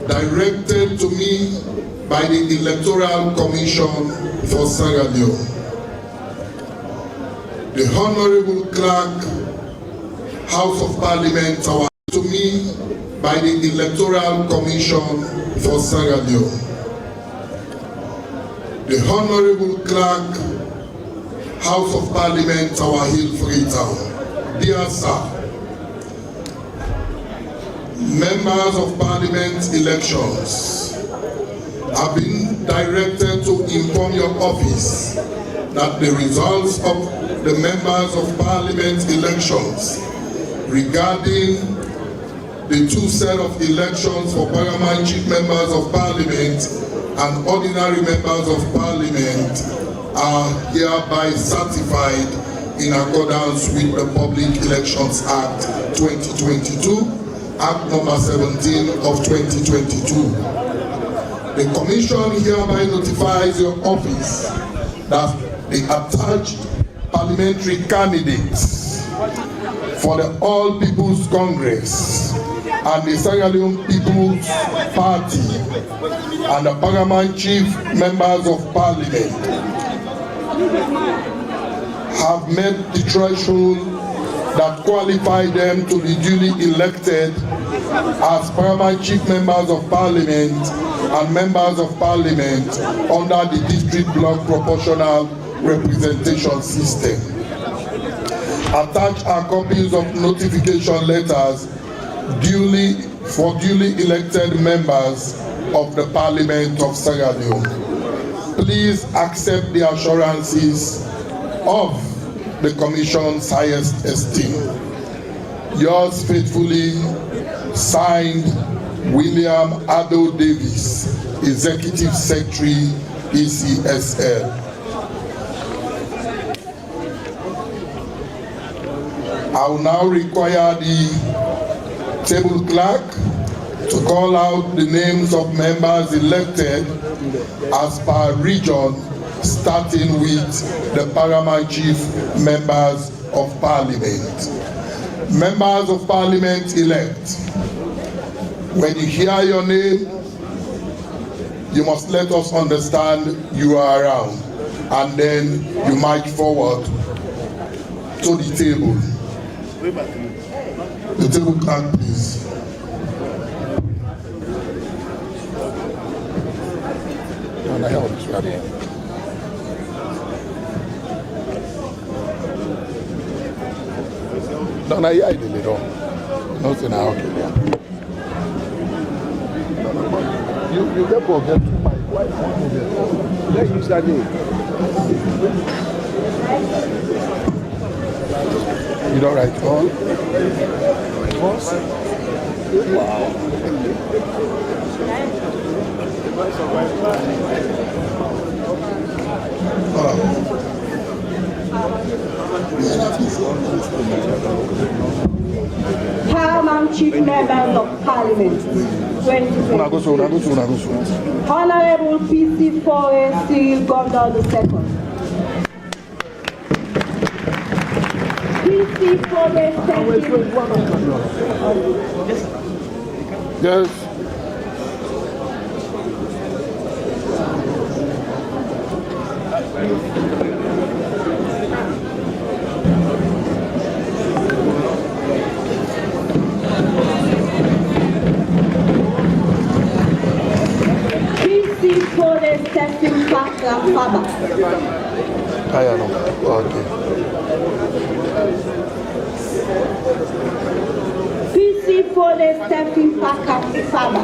directed to me by the Electoral Commission for Sierra Leone. The Honorable Clerk, House of Parliament, to me by the Electoral Commission for Sierra Leone. The Honorable Clerk, House of Parliament, Tower Hill, Freetown. Dear Sir, Members of Parliament elections have been directed to inform your office that the results of the Members of Parliament elections regarding the two set of elections for Paramount Chief Members of Parliament and Ordinary Members of Parliament are hereby certified in accordance with the Public Elections Act 2022, Act number 17 of 2022. The Commission hereby notifies your office that the attached parliamentary candidates for the All People's Congress and the Sierra Leone People's Party and the Paramount Chief Members of Parliament have met the threshold that qualify them to be duly elected as Paramount Chief Members of Parliament and Members of Parliament under the District Block Proportional Representation System. Attached are copies of notification letters for duly elected members of the Parliament of Sierra Leone. Please accept the assurances of the Commission's highest esteem. Yours faithfully, signed, William Ado Davis, Executive Secretary, ECSL. I will now require the table clerk to call out the names of members elected as per region, starting with the Paramount Chief Members of Parliament. Members of Parliament elect, when you hear your name, you must let us understand you are around, and then you march forward to the table. The table clerk, please. No, no, yeah, I did it all. No, so now, okay, yeah. You get forget to my wife. Let you start it. You don't write all? Wow. Paramount Chief Members of Parliament, 2020. Honorable PC Forest Cyril Gondor II. PC Forest Yes. I know. Okay. PC for the stepping back up Faba.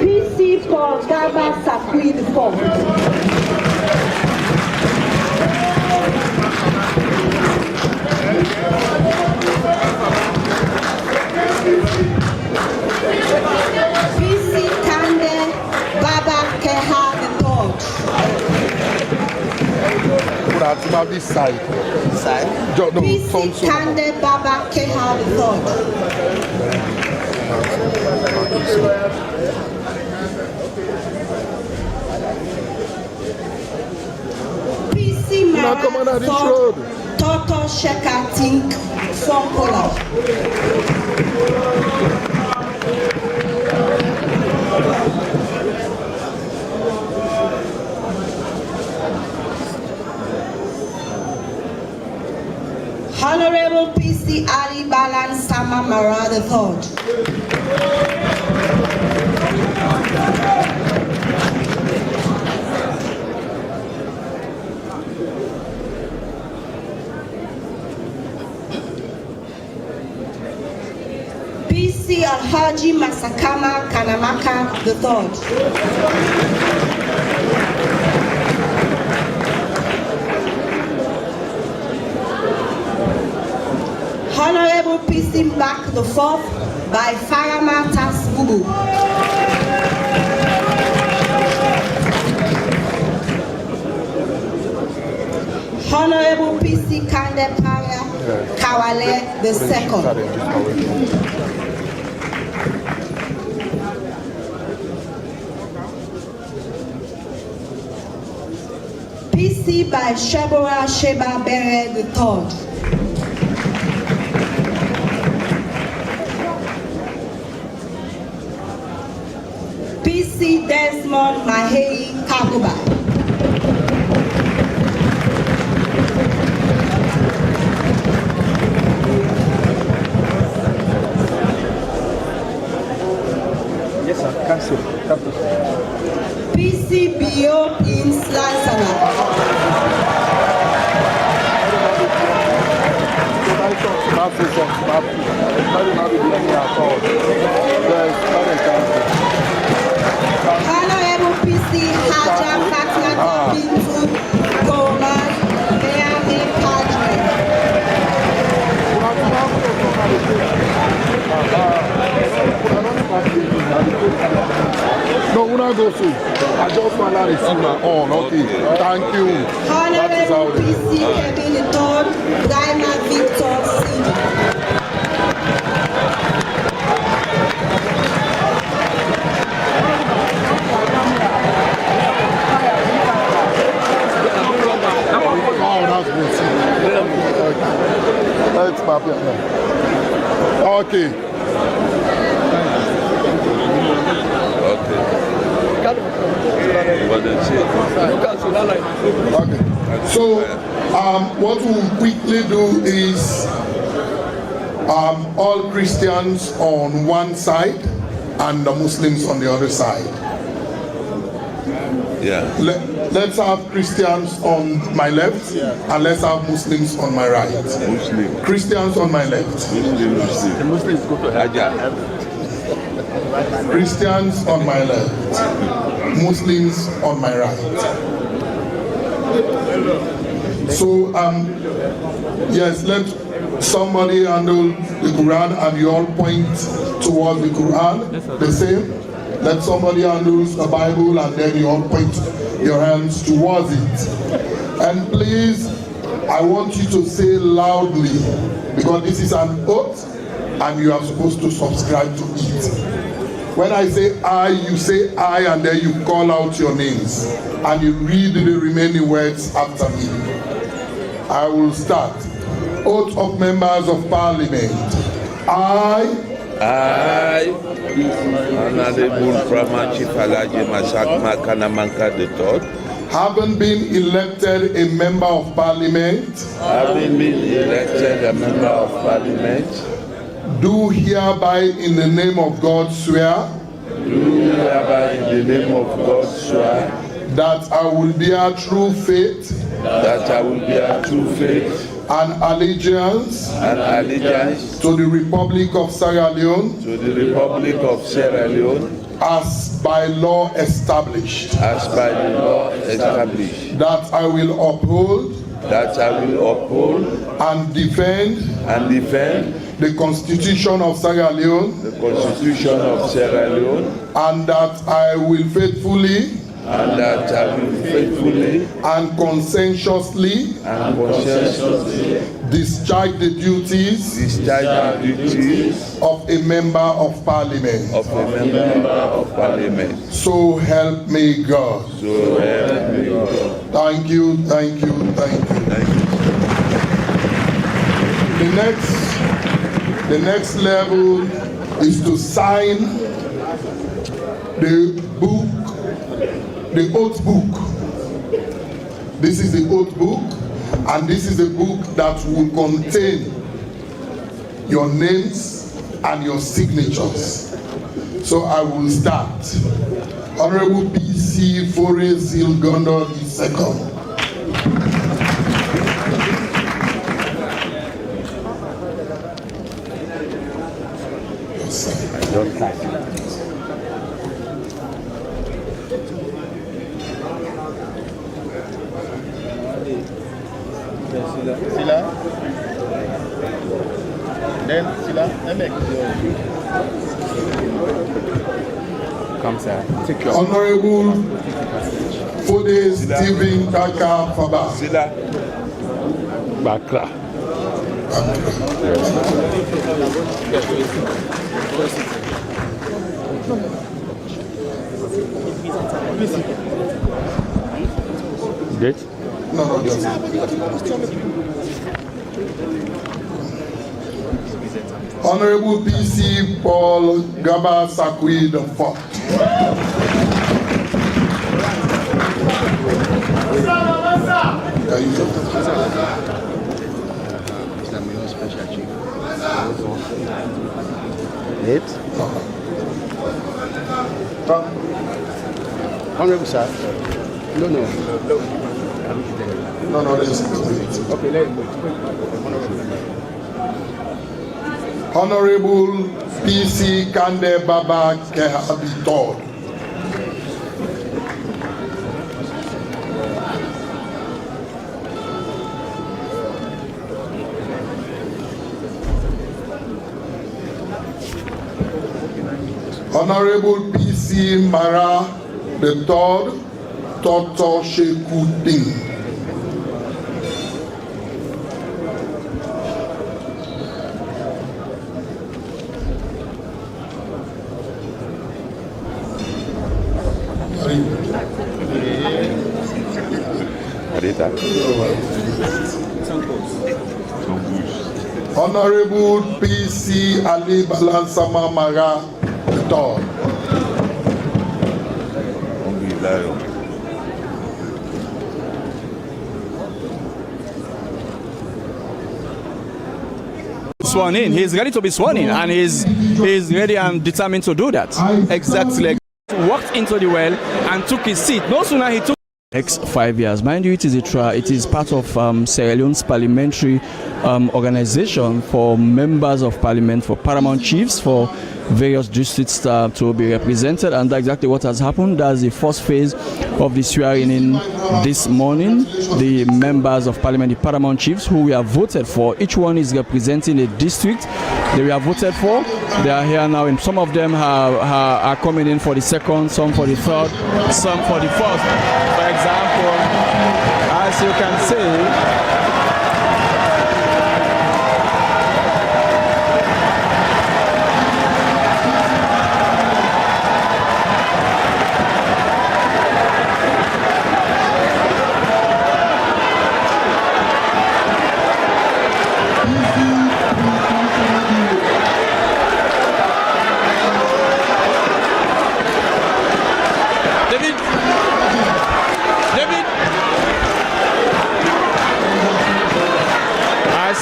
PC for Gaba Sakwid Form. About this side. PC Kande Baba Keha PC Mara Toto Shekatink platform pull-up. Honorable PC Ali Balan Sama Mara III. PC Alhaji Masakama Kanamaka III. Honorable PC Mbak IV by Farama Tas Bubu. Honorable PC Kande Paya Kawale II. PC by Shebora Sheba Bere III. PC Desmond Mahei Kabuba. Yes, sir. Cancel. PC Bio in Slansana. Honorable PC Haja Fatma Bintu Goman Beame Padre. No, we're not going to. I just want to receive my own. Okay. Thank you. Honorable PC Kevin III Daima Victor CD. Let's map it now. Okay. Okay. So, what we'll quickly do is all Christians on one side and the Muslims on the other side. Yeah. Let's have Christians on my left and let's have Muslims on my right. Muslim. Christians on my left. Muslim. The Muslims go to Haja. Christians on my left. Muslims on my right. So, yes, let somebody handle the Quran and you all point towards the Quran. The same. Let somebody handle the Bible and then you all point your hands towards it. And please, I want you to say loudly, because this is an oath and you are supposed to subscribe to it. When I say I, you say I, and then you call out your names and you read the remaining words after me. I will start. Oath of members of parliament. I, Honorable Pramachi Falaji Masakma Kanamanka III, having been elected a member of parliament, do hereby in the name of God swear that I will bear true faith and allegiance to the Republic of Sierra Leone as by law established, that I will uphold and defend the Constitution of Sierra Leone, and that I will faithfully and conscientiously discharge the duties of a member of parliament. So help me God. Thank you, thank you, thank you. The next level is to sign the book, the oath book. This is the oath book, and this is the book that will contain your names and your signatures. So I will start. Honorable PC Fore Zilgondo II. Sila. Then Sila, Emek. Come, sir. Take your Honorable Fode Stephen Kaka Faba. Sila. Bakra. Date? No, just. Honorable PC Paul Gaba Sakwi IV. Date. Honorable sir. No, let's Okay, let it go. Honorable PC Kande Baba Kehabi III. Honorable PC Mara III Toto Shekutin. Honorable PC Ali Balansama Mara III. Sworn in. He's ready to be sworn in, and he's ready and determined to do that. Exactly. Walked into the well and took his seat. No sooner he took next 5 years. Mind you, it is part of Sierra Leone's parliamentary organization for members of parliament, for paramount chiefs, for various districts to be represented, and that's exactly what has happened. That's the first phase of the swearing in this morning. The members of parliament, the paramount chiefs, who we have voted for, each one is representing a district that we have voted for. They are here now, and some of them are coming in for the second, some for the third, some for the first. For example, as you can see,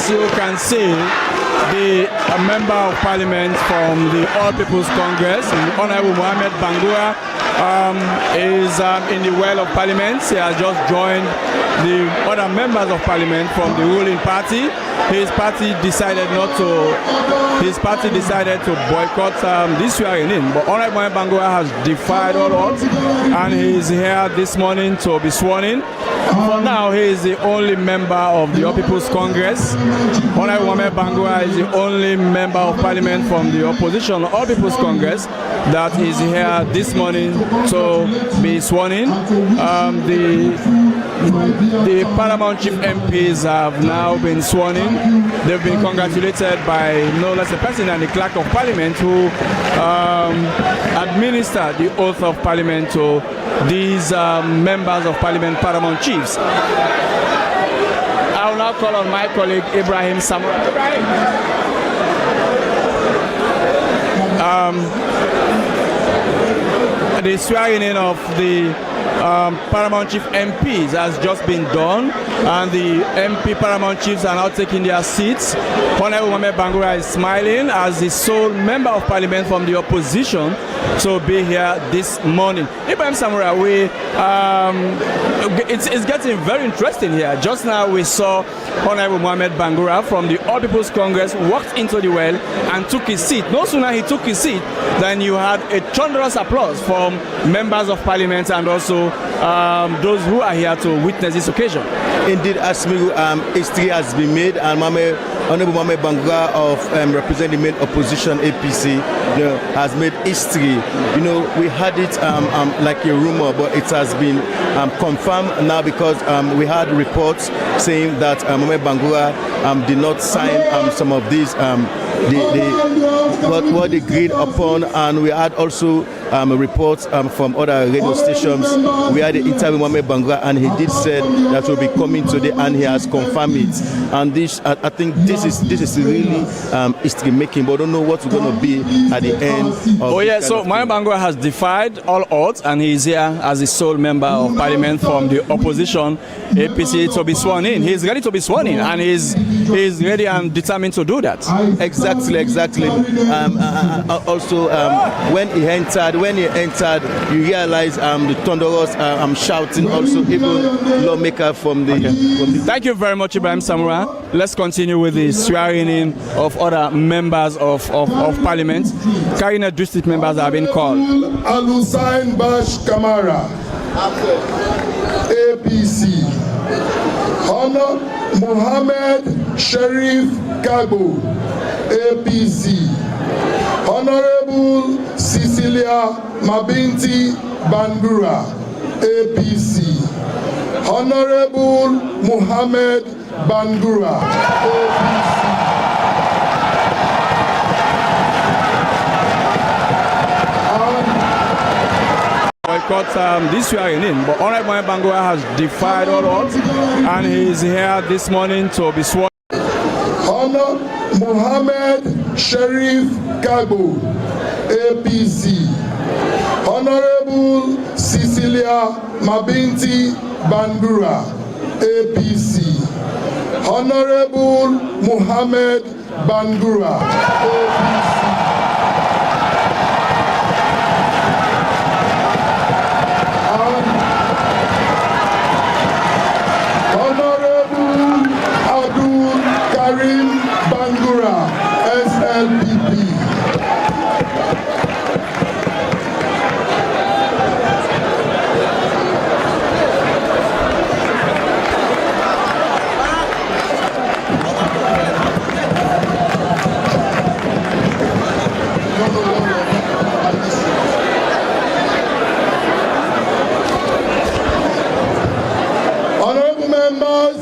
you can see the member of parliament from the All People's Congress, Honorable Mohamed Bangura, is in the well of parliament. He has just joined the other members of parliament from the ruling party. His party decided to boycott this swearing in, but Honorable Mohamed Bangura has defied all odds, and he is here this morning to be sworn in. For now, he is the only member of the All People's Congress. Honorable Mohamed Bangura is the only member of parliament from the opposition All People's Congress that is here this morning to be sworn in. The paramount chief MPs have now been sworn in. They've been congratulated by no less a person than the clerk of parliament, who administered the oath of parliament to these members of parliament, paramount chiefs. I I will now call on my colleague Ibrahim Samura. The swearing in of the Paramount Chief MPs has just been done, and the MP Paramount Chiefs are now taking their seats. Honorable Mohamed Bangura is smiling as the sole member of Parliament from the opposition to be here this morning. Ibrahim Samura, it's getting very interesting here. Just now we saw Honorable Mohamed Bangura from the All People's Congress walked into the well and took his seat. No sooner he took his seat than you had a thunderous applause from members of Parliament and also those who are here to witness this occasion. Indeed, Asmiru, history has been made, and Honorable Mohamed Bangura of representing the main opposition APC, has made history. We had it like a rumor, but it has been confirmed now because we had reports saying that Mohamed Bangura did not sign some of these what they agreed upon, and we had also reports from other radio stations. We had the interview with Mohamed Bangura, and he did say that will be coming today, and he has confirmed it. And this, I think, this is really history making, but I don't know what's going to be at the end. So Mohamed Bangura has defied all odds, and he is here as the sole member of Parliament from the opposition APC to be sworn in. He is ready to be sworn in, and he is ready and determined to do that. Exactly. Also, when he entered, you realize the thunderous shouting. Also, even lawmaker from the. Thank you very much, Ibrahim Samura. Let's continue with the swearing in of other members of Parliament. Carrying district members have been called. Alusain Bash Kamara, APC. Honor Mohammed Sharif Kagbo, APC. Honorable Cecilia Mabinti Bangura, APC. Honorable Mohammed Bangura, APC. Boycott this swearing in, but Honorable Mohamed Bangura has defied all odds, and he is here this morning to be sworn. Honor Mohammed Sharif Kagbo, APC. Honorable Cecilia Mabinti Bangura, APC. Honorable Mohammed Bangura, APC. Bangura, SLPP. Honorable members,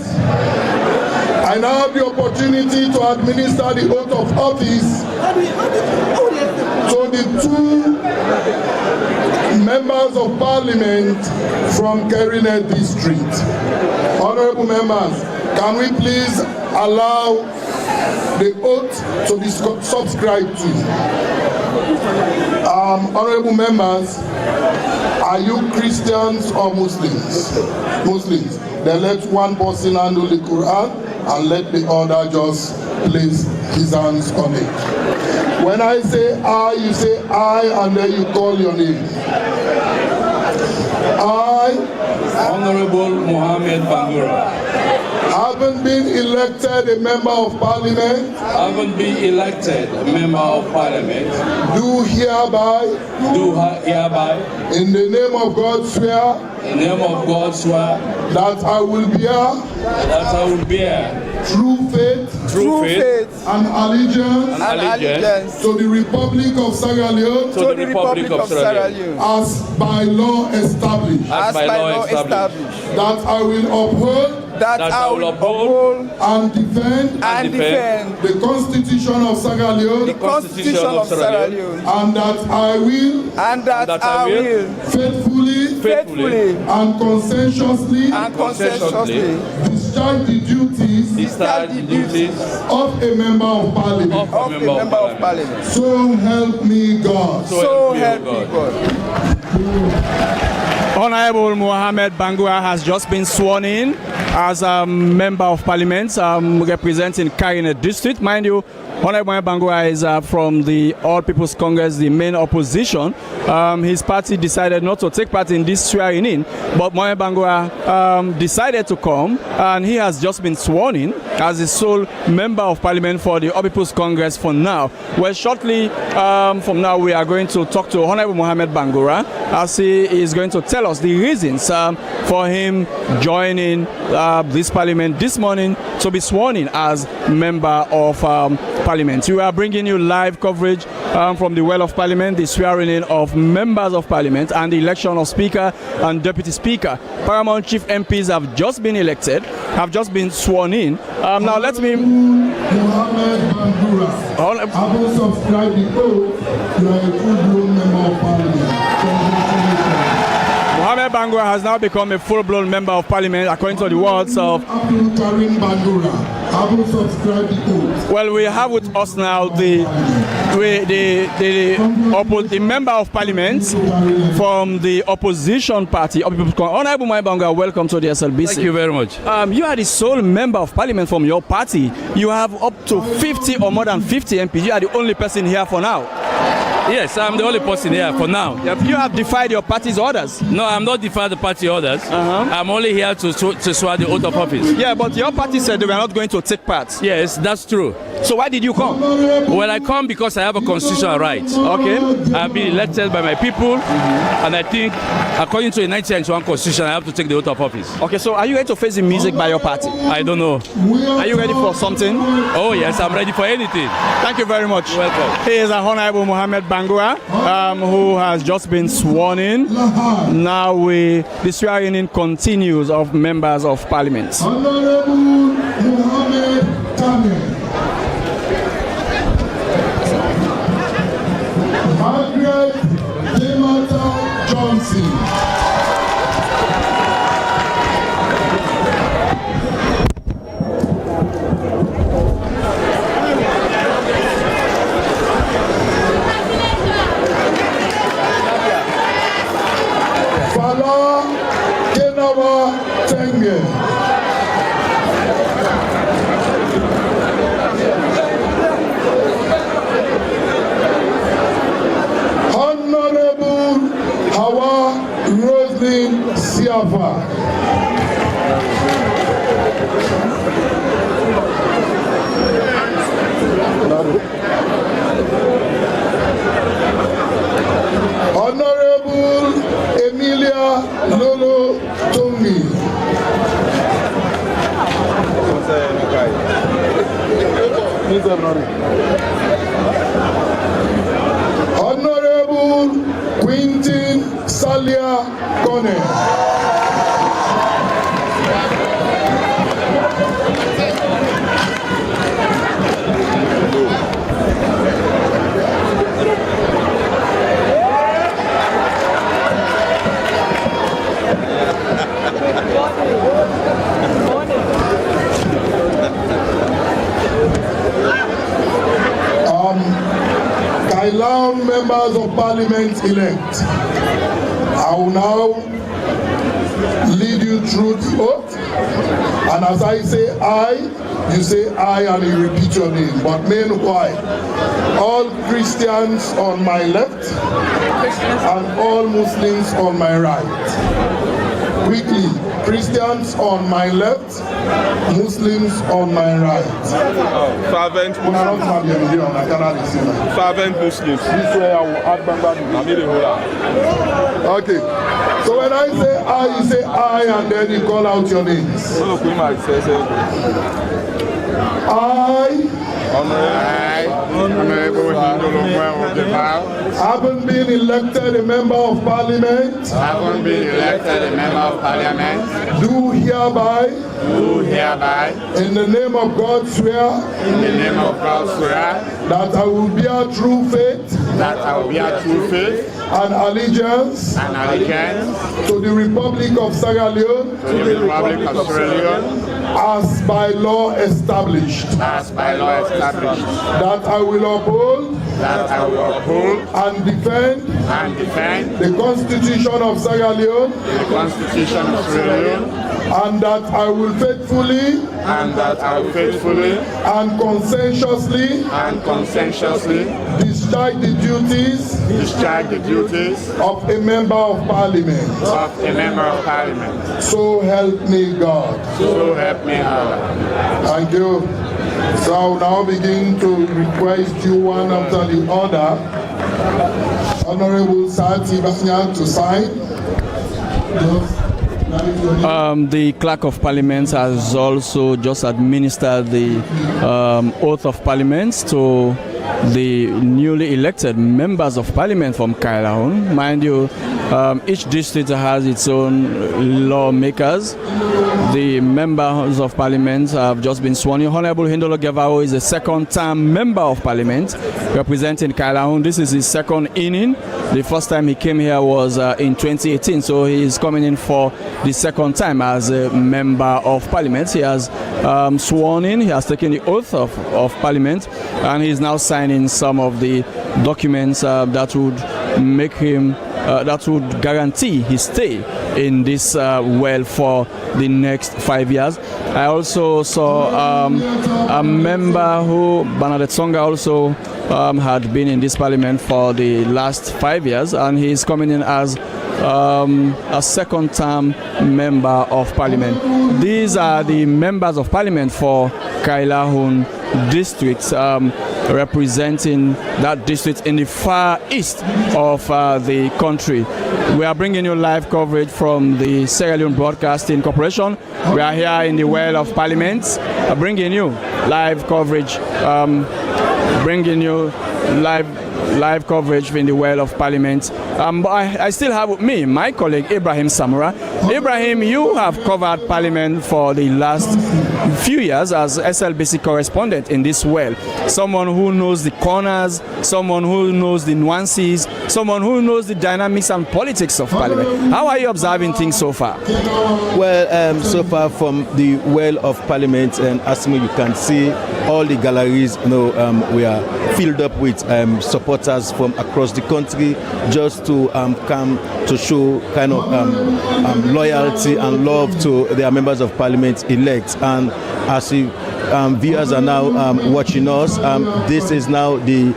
I now have the opportunity to administer the oath of office to the two members of Parliament from Kerine District. Honorable members, can we please allow the oath to be subscribed to? Honorable members, are you Christians or Muslims? Muslims. Then let one person handle the Quran and let the other just place his hands on it. When I say I, you say I, and then you call your name. I, Honorable Mohamed Bangura, haven't been elected a member of Parliament, do hereby, in the name of God swear, that I will bear true faith and allegiance to the Republic of Sierra Leone, as by law established, that I will uphold and defend the Constitution of Sierra Leone, and that I will faithfully and conscientiously discharge discharge the duties of a member of parliament. So help me God. So help me God. Honorable Mohammed Bangura has just been sworn in as a member of parliament representing Karine district. Mind you, Honorable Mohammed Bangura is from the All People's Congress, the main opposition. His party decided not to take part in this swearing in, but Mohammed Bangura decided to come, and he has just been sworn in as the sole member of parliament for the All People's Congress for now. Well, shortly from now, we are going to talk to Honorable Mohammed Bangura as he is going to tell us the reasons for him joining this parliament this morning to be sworn in as member of Parliament. We are bringing you live coverage from the Well of Parliament, the swearing in of members of Parliament and the election of Speaker and Deputy Speaker. Paramount Chief MPs have just been elected, have just been sworn in. Now let me... Mohammed Bangura, I will subscribe the oath. You are a full-blown member of Parliament. Congratulations. Mohammed Bangura has now become a full-blown member of Parliament according to the words of... Well, we have with us now the member of Parliament from the opposition party. Honorable Mohammed Bangura, welcome to the SLBC. Thank you very much. You are the sole member of Parliament from your party. You have up to 50 or more than 50 MPs. You are the only person here for now. Yes, I'm the only person here for now. You have defied your party's orders. No, I'm not defying the party orders. I'm only here to swear the oath of office. Yeah, but your party said they were not going to take part. Yes, that's true. So why did you come? Well, I come because I have a constitutional right. Okay. I've been elected by my people, and I think, according to the 1991 Constitution, I have to take the oath of office. Okay, so are you ready to face the music by your party? I don't know. Are you ready for something? Oh, yes, I'm ready for anything. Thank you very much. You're welcome. He is a Honorable Mohammed Bangura, who has just been sworn in. Now the swearing in continues of members of Parliament. Honorable Mohammed Bangura. Margaret Demata Johnson. Fala Kenawa Tenge. Honorable Hawa Roslyn Siafa. Honorable Emilia Lolo Tongi. Honorable Quintin Salia Kone. Kailan members of Parliament elect, I will now lead you through the oath, and as I say I, you say I and you repeat your name, but meanwhile, all Christians on my left and all Muslims on my right. Quickly, Christians on my left, Muslims on my right. Fervent Muslims. Okay. So when I say I, you say I, and then you call out your names. I, Honorable Hindolo Devao, having been elected a member of parliament, having been elected a member of parliament, do hereby, in the name of God swear, in the name of God swear, that I will bear true faith that I will bear true faith and allegiance and allegiance to the Republic of Sierra Leone, to the Republic of Sierra Leone, as by law established, as by law established, that I will uphold that I will uphold and defend the Constitution of Sierra Leone, the Constitution of Sierra Leone, and that I will faithfully and conscientiously discharge the duties of a member of parliament. So help me God. Thank you. So I'll now begin to request you one after the other. Honorable Sati Banyan to sign. The Clerk of Parliament has also just administered the oath of Parliament to the newly elected members of Parliament from Kailahun. Mind you, each district has its own lawmakers. The members of Parliament have just been sworn in. Honorable Hindolo Gevao is a second-term member of Parliament representing Kailahun. This is his second inning. The first time he came here was in 2018, so he is coming in for the second time as a member of Parliament. He has sworn in, he has taken the oath of Parliament, and he is now signing some of the documents that would make him that would guarantee his stay in this well for the next 5 years. I also saw a member who, Bernadette Songa, also had been in this parliament for the last 5 years, and he's coming in as a second-term member of parliament. These are the members of parliament for Kailahun district, representing that district in the far east of the country. We are bringing you live coverage from the Sierra Leone Broadcasting Corporation. We are here in the Well of Parliament, bringing you live coverage, bringing you live coverage in the Well of Parliament. But I still have with me my colleague Ibrahim Samura. Ibrahim, you have covered Parliament for the last few years as SLBC correspondent in this well. Someone who knows the corners, someone who knows the nuances, someone who knows the dynamics and politics of Parliament. How are you observing things so far? Well, so far from the Well of Parliament, and as you can see, all the galleries, we are filled up with supporters from across the country, just to come to show kind of loyalty and love to their members of Parliament elect. And as viewers are now watching us, this is now the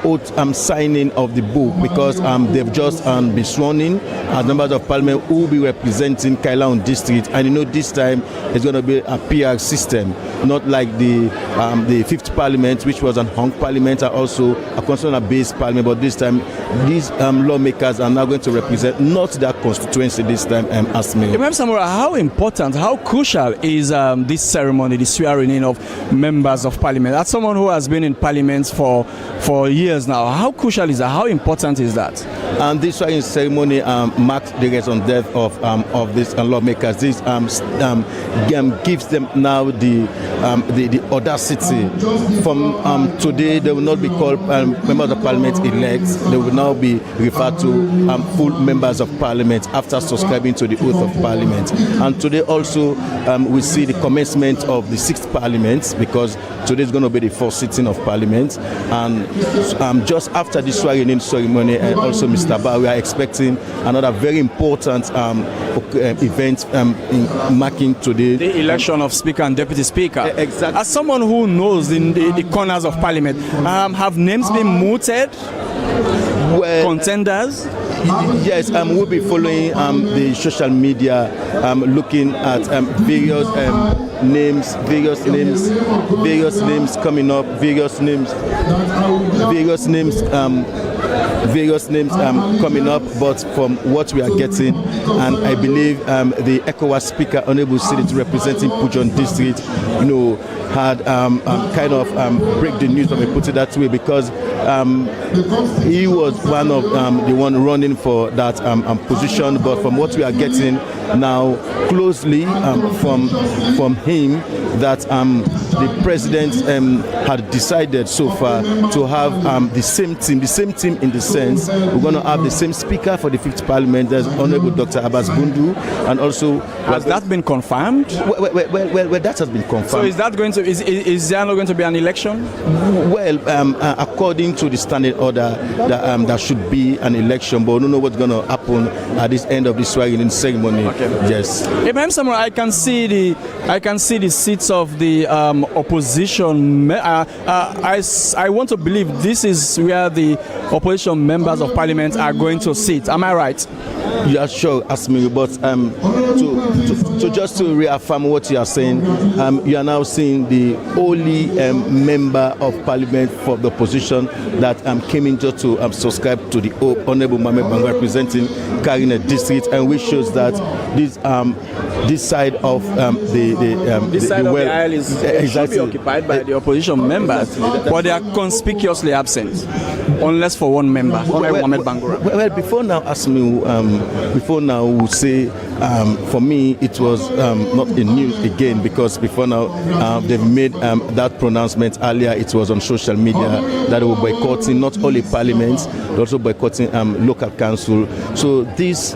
oath signing of the book, because they've just been sworn in as members of Parliament who will be representing Kailahun district. And this time it's going to be a PR system, not like the 5th Parliament, which was an hung Parliament, and also a constitutional-based Parliament. But this time, these lawmakers are now going to represent not their constituency this time, as me. Ibrahim Samura, how important, how crucial is this ceremony, the swearing in of members of Parliament? As someone who has been in Parliament for years now, how crucial is that? How important is that? And this swearing ceremony marks the recent death of these lawmakers. This gives them now the audacity. From today, they will not be called members of Parliament elect. They will now be referred to full members of Parliament after subscribing to the oath of Parliament. And today also we see the commencement of the 6th Parliament, because today is going to be the 4th sitting of Parliament. And just after the swearing-in ceremony, and also Mr. Ba, we are expecting another very important event marking today the election of Speaker and Deputy Speaker. Exactly. As someone who knows the corners of Parliament, have names been mooted? Contenders? Yes, we'll be following the social media, looking at various names coming up, various names coming up. But from what we are getting, and I believe the ECOWAS Speaker, Honorable Senate representing Pujon District, had kind of break the news, let me put it that way, because he was one of the one running for that position. But from what we are getting now closely from him, that the president had decided so far to have the same team in the sense we're going to have the same speaker for the 5th Parliament. There's Honorable Dr. Abbas Bundu, and also has that been confirmed? Well, that has been confirmed. So is that going to is there not going to be an election? Well, according to the standing order, there should be an election, but we don't know what's going to happen at this end of the swearing-in ceremony. Okay. Yes. Ibrahim Samuel, I can see the seats of the opposition. I want to believe this is where the opposition members of parliament are going to sit. Am I right? You are sure, ask me, but to just to reaffirm what you are saying, you are now seeing the only member of parliament for the opposition that came in just to subscribe to the Honorable Mohamed Banga representing Karina district, and which shows that this side of the aisle is exactly occupied by the opposition members, but they are conspicuously absent, unless for one member, Mohamed Bangura. Well, before now, ask me. Before now, we'll say for me it was not in news again, because before now they've made that pronouncement earlier. It was on social media that they were boycotting not only parliament, but also boycotting local council. So this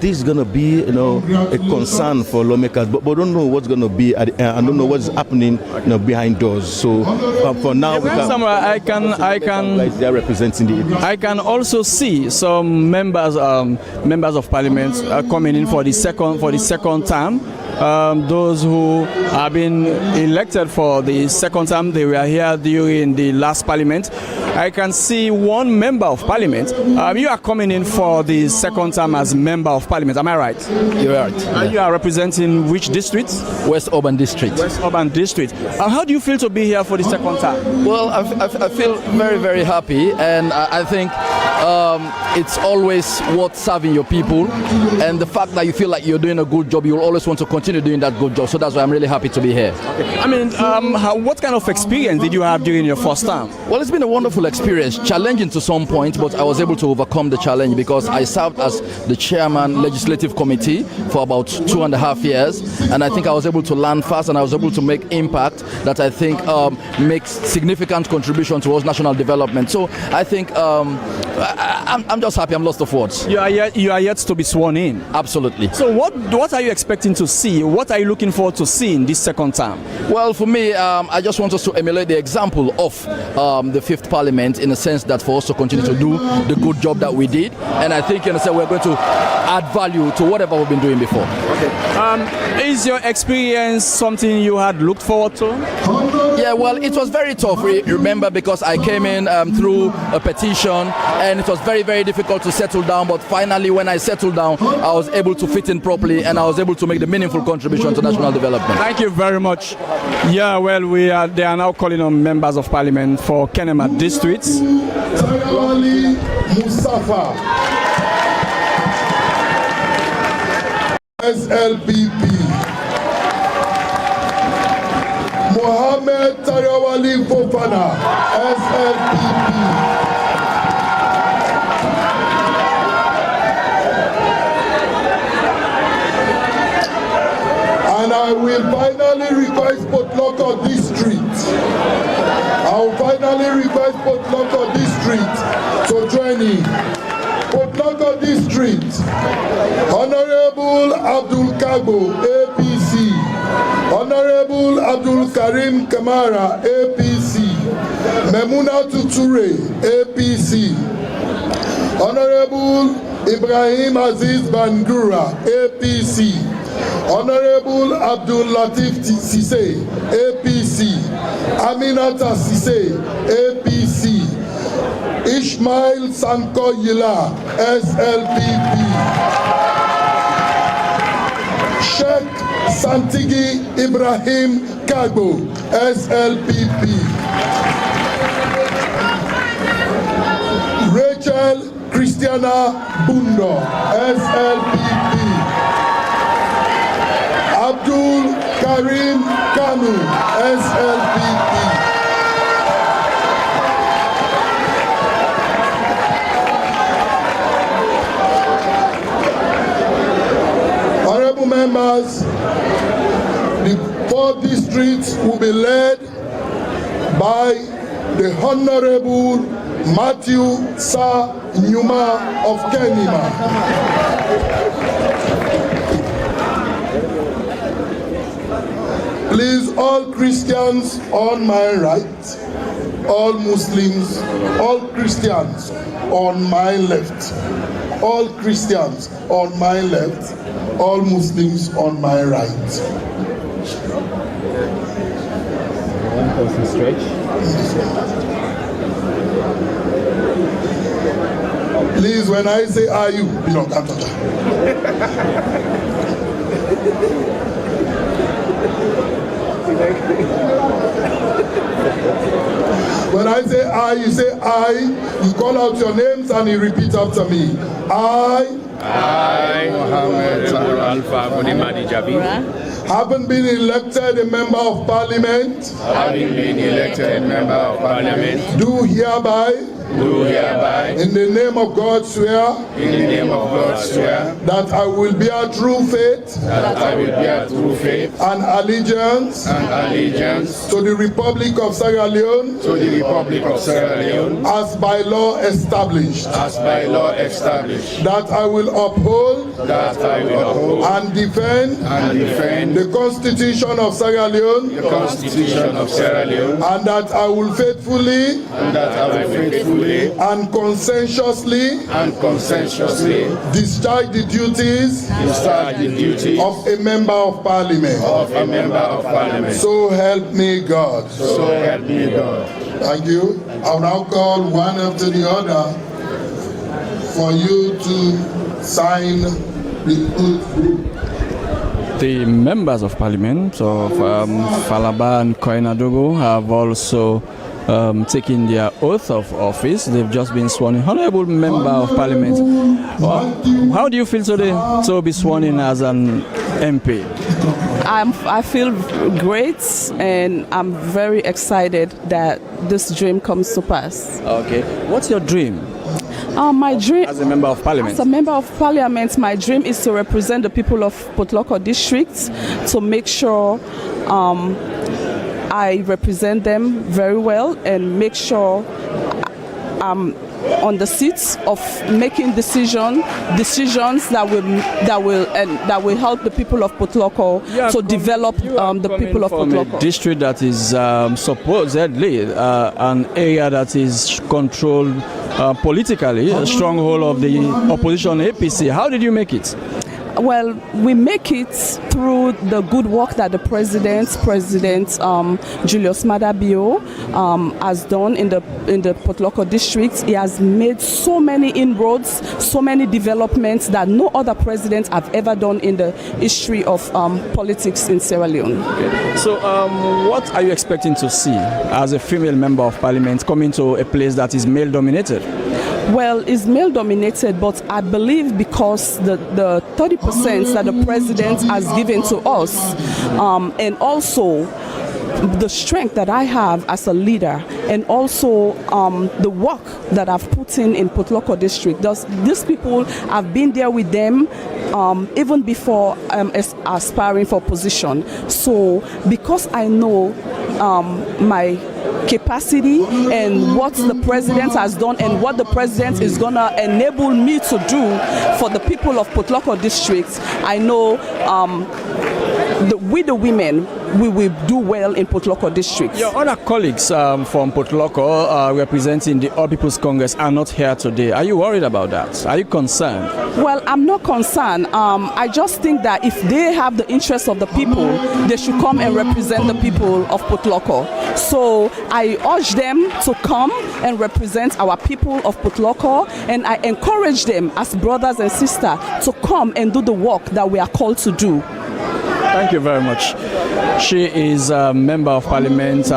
is going to be, a concern for lawmakers, but don't know what's going to be. I don't know what's happening, behind doors. So for now, I they are representing the. I can also see some members of parliament coming in for the second term. Those who have been elected for the second term, they were here during the last parliament. I can see one member of parliament. You are coming in for the second term as member of parliament. Am I right? You're right. And you are representing which district? West Urban District. West Urban District. How do you feel to be here for the second term? Well, I feel very, very happy, and I think it's always worth serving your people, and the fact that you feel like you're doing a good job, you'll always want to continue doing that good job. So that's why I'm really happy to be here. Okay. I mean, what kind of experience did you have during your first term? Well, it's been a wonderful experience, challenging to some point, but I was able to overcome the challenge because I served as the chairman legislative committee for about 2.5 years, and I think I was able to learn fast, and I was able to make impact that I think makes significant contribution towards national development. So I think I'm just happy. I'm lost of words. You are yet to be sworn in. Absolutely. So what are you expecting to see? What are you looking forward to seeing this second term? Well, for me, I just want us to emulate the example of the 5th Parliament, in a sense that for us to continue to do the good job that we did, and I think we're going to add value to whatever we've been doing before. Okay. Is your experience something you had looked forward to? Yeah, well, it was very tough. Remember, because I came in through a petition, and it was very, very difficult to settle down. But finally, when I settled down, I was able to fit in properly, and I was able to make the meaningful contribution to national development. Thank you very much. Yeah, well, they are now calling on members of parliament for Kenema districts. Mustafa, SLPP. Mohammed Tarawali Fofana, SLPP. And I will finally request Potloko District. I will finally request Potloko District to join in. Potloko District, Honorable Abdul Kabo, APC. Honorable Abdul Karim Kamara, APC. Memuna Tuture, APC. Honorable Ibrahim Aziz Bangura, APC. Honorable Abdul Latif Sise, APC. Aminata Sise, APC. Ismail Sanko Yila, SLPP. Sheikh Santigi Ibrahim Kagbo, SLPP. Rachel Christiana Bundo, SLPP. Abdul Karim Kanu, SLPP. Honorable members, the 4 districts will be led by the Honorable Matthew Sa Nyuma of Kenima. Please, all Christians on my right, all Muslims, all Christians on my left, all Christians on my left, all Muslims on my right. One person stretch. Please, when I say are you don't come to that. When I say I, you say I, you call out your names and you repeat after me. I, Mohammed Alpha Bonimadi Jabi, having been elected a member of parliament, do hereby in the name of God swear, that I will bear true faith, and allegiance, to the Republic of Sierra Leone, as by law established, that I will uphold, and defend, the Constitution of Sierra Leone, and that I will faithfully, and conscientiously discharge the duties of a member of parliament. So help me God. Thank you. I'll now call one after the other for you to sign the oath. The members of parliament of Falaba and Koinadogo have also taking their oath of office. They've just been sworn in. Honorable Member of Parliament, how do you feel today to be sworn in as an MP? I feel great, and I'm very excited that this dream comes to pass. Okay. What's your dream? My dream as a member of parliament. As a member of parliament, my dream is to represent the people of Potloko district, to make sure I represent them very well and make sure I'm on the seats of making decisions that will help the people of Potloko to develop the people of Potloko. A district that is supposedly an area that is controlled politically, a stronghold of the opposition APC. How did you make it? Well, we make it through the good work that the President Julius Maada Bio has done in the Potloko district. He has made so many inroads, so many developments that no other president have ever done in the history of politics in Sierra Leone. Okay. So, what are you expecting to see as a female member of parliament coming to a place that is male-dominated? Well, it's male-dominated, but I believe because the 30% that the president has given to us, and also the strength that I have as a leader, and also the work that I've put in Potloko district. These people have been there with them even before aspiring for position. So because I know my capacity and what the president has done and what the president is gonna enable me to do for the people of Potloko district, I know with the women, we will do well in Potloko district. Your other colleagues from Potloko representing the All People's Congress are not here today. Are you worried about that? Are you concerned? Well, I'm not concerned. I just think that if they have the interest of the people, they should come and represent the people of Potloko. So I urge them to come and represent our people of Potloko, and I encourage them as brothers and sisters to come and do the work that we are called to do. Thank you very much. She is a member of parliament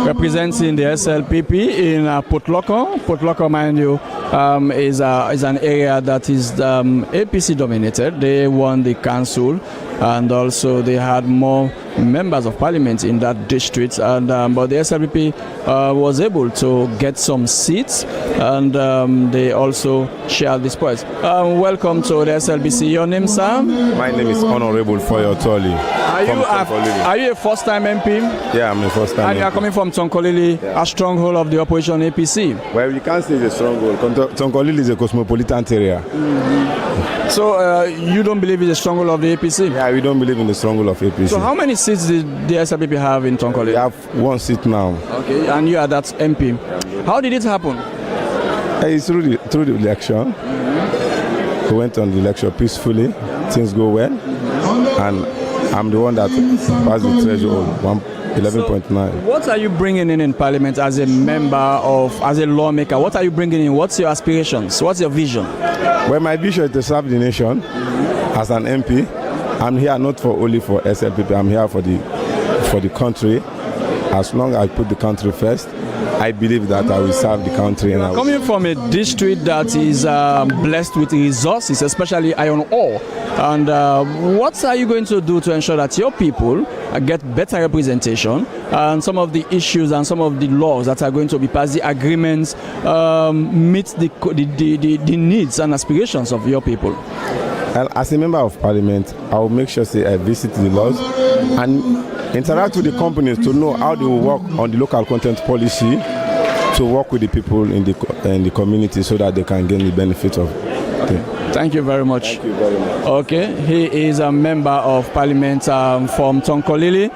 representing the SLPP in Potloko. Potloko, mind you, is an area that is APC dominated. They won the council and also they had more members of parliament in that district, and but the SLPP was able to get some seats, and they also shared the spoils. Welcome to the SLBC. Your name, sir? My name is Honorable Foyo Toli. Are you a first-time MP? Yeah, I'm a first-time. And you are coming from Tonkolili, a stronghold of the opposition APC. Well, you can't say it's a stronghold. Tonkolili is a cosmopolitan area. So you don't believe it's a stronghold of the APC? Yeah, we don't believe in the stronghold of APC. So how many seats did the SLPP have in Tonkolili? We have 1 seat now. Okay, and you are that MP. How did it happen? It's through the election. We went on the election peacefully. Things go well. And I'm the one that passed the threshold, 11.9. So what are you bringing in parliament as a member of, as a lawmaker? What are you bringing in? What's your aspirations? What's your vision? Well, my vision is to serve the nation as an MP. I'm here not only for SLPP, I'm here for the country. As long as I put the country first, I believe that I will serve the country. You are coming from a district that is blessed with resources, especially iron ore. And what are you going to do to ensure that your people get better representation and some of the issues and some of the laws that are going to be passed, the agreements, meet the needs and aspirations of your people? And as a member of parliament, I will make sure I visit the laws and interact with the companies to know how they will work on the local content policy, to work with the people in the community so that they can gain the benefit of it. Thank you very much. Thank you very much. Okay, he is a member of parliament from Tonkolili,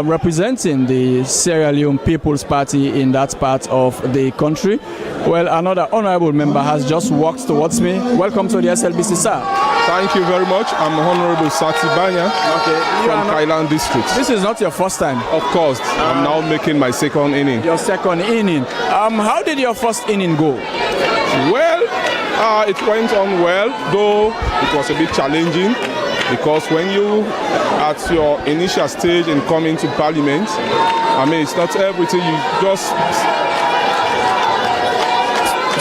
representing the Sierra Leone People's Party in that part of the country. Well, another honorable member has just walked towards me. Welcome to the SLBC, sir. Thank you very much. I'm Honorable Sati Banya from Kailan District. This is not your first time? Of course. I'm now making my second inning. Your second inning. How did your first inning go? Well, it went on well, though it was a bit challenging, because when you at your initial stage in coming to parliament, I mean, it's not everything you just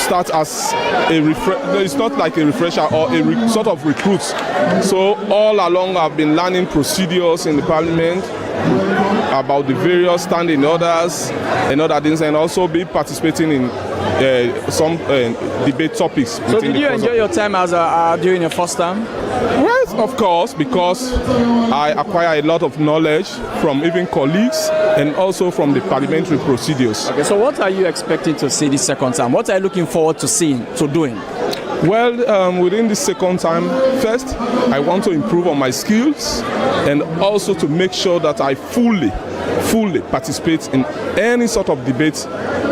start as it's not like a refresher or a sort of recruit. So all along I've been learning procedures in the parliament about the various standing orders and other things, and also be participating in some debate topics. So did you enjoy your time as during your first time? Yes, of course, because I acquire a lot of knowledge from even colleagues and also from the parliamentary procedures. Okay, so what are you expecting to see this second time? What are you looking forward to doing? Well, within this second time, first, I want to improve on my skills and also to make sure that I fully participate in any sort of debate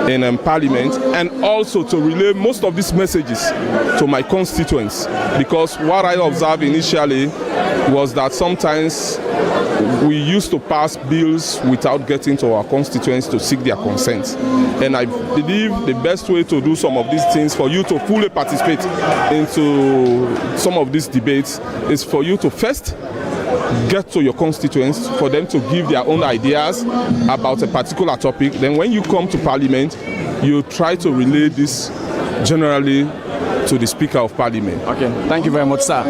in Parliament, and also to relay most of these messages to my constituents, because what I observed initially was that sometimes we used to pass bills without getting to our constituents to seek their consent. And I believe the best way to do some of these things, for you to fully participate into some of these debates, is for you to first get to your constituents, for them to give their own ideas about a particular topic. Then when you come to Parliament, you try to relay this generally to the Speaker of Parliament. Okay, thank you very much, sir.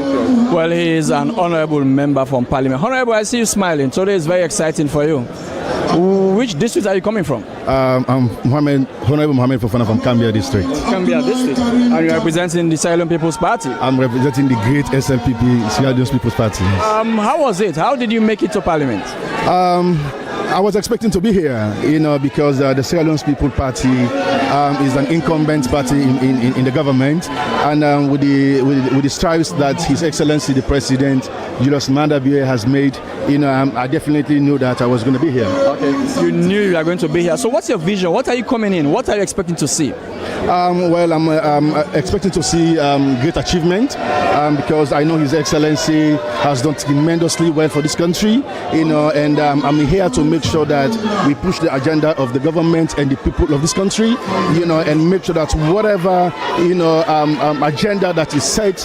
Well, he is an honorable member from Parliament. Honorable, I see you smiling. Today is very exciting for you. Which district are you coming from? I'm Honorable Mohammed Fofana from Cambia District. Cambia District. Are you representing the Sierra Leone People's Party? I'm representing the great SLPP, Sierra Leone People's Party. How was it? How did you make it to Parliament? I was expecting to be here, because the Sierra Leone People's Party is an incumbent party in the government, and with the strides that His Excellency the President Julius Maada Bio has made, I definitely knew that I was going to be here. Okay, you knew you were going to be here. So what's your vision? What are you coming in? What are you expecting to see? Well, I'm expecting to see great achievement, because I know His Excellency has done tremendously well for this country, and I'm here to make sure that we push the agenda of the government and the people of this country, and make sure that whatever agenda that is set,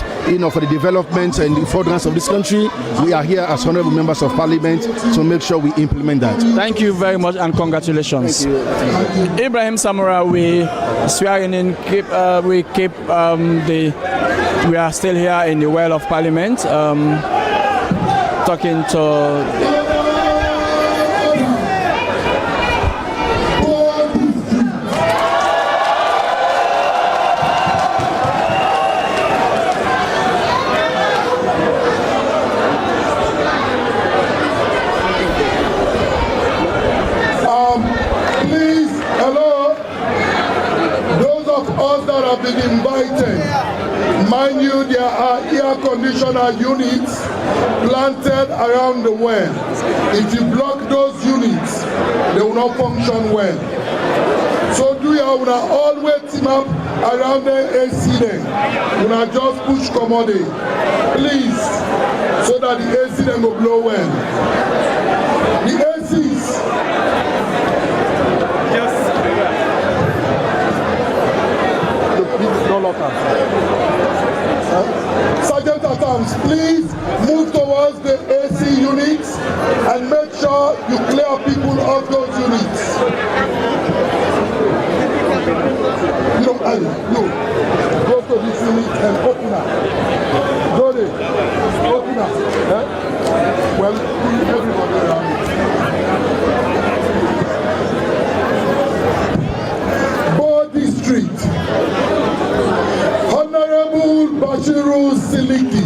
for the development and the furtherance of this country, we are here as honorable members of Parliament to make sure we implement that. Thank you very much and congratulations. Thank you. Ibrahim Samura, we are still here in the well of Parliament. talking to have been invited. Mind you, there are air conditioner units planted around the well. If you block those units, they will not function well. So do you always team up around the AC then? Una just push commodity, please, so that the AC then will blow well. The ACs. Sergeant at arms, please move towards the AC units and make sure you clear people off those units. No, go to this unit and open up. Go there, open up. Well, everybody around it. Body Street. Honorable Bashiru Siliki,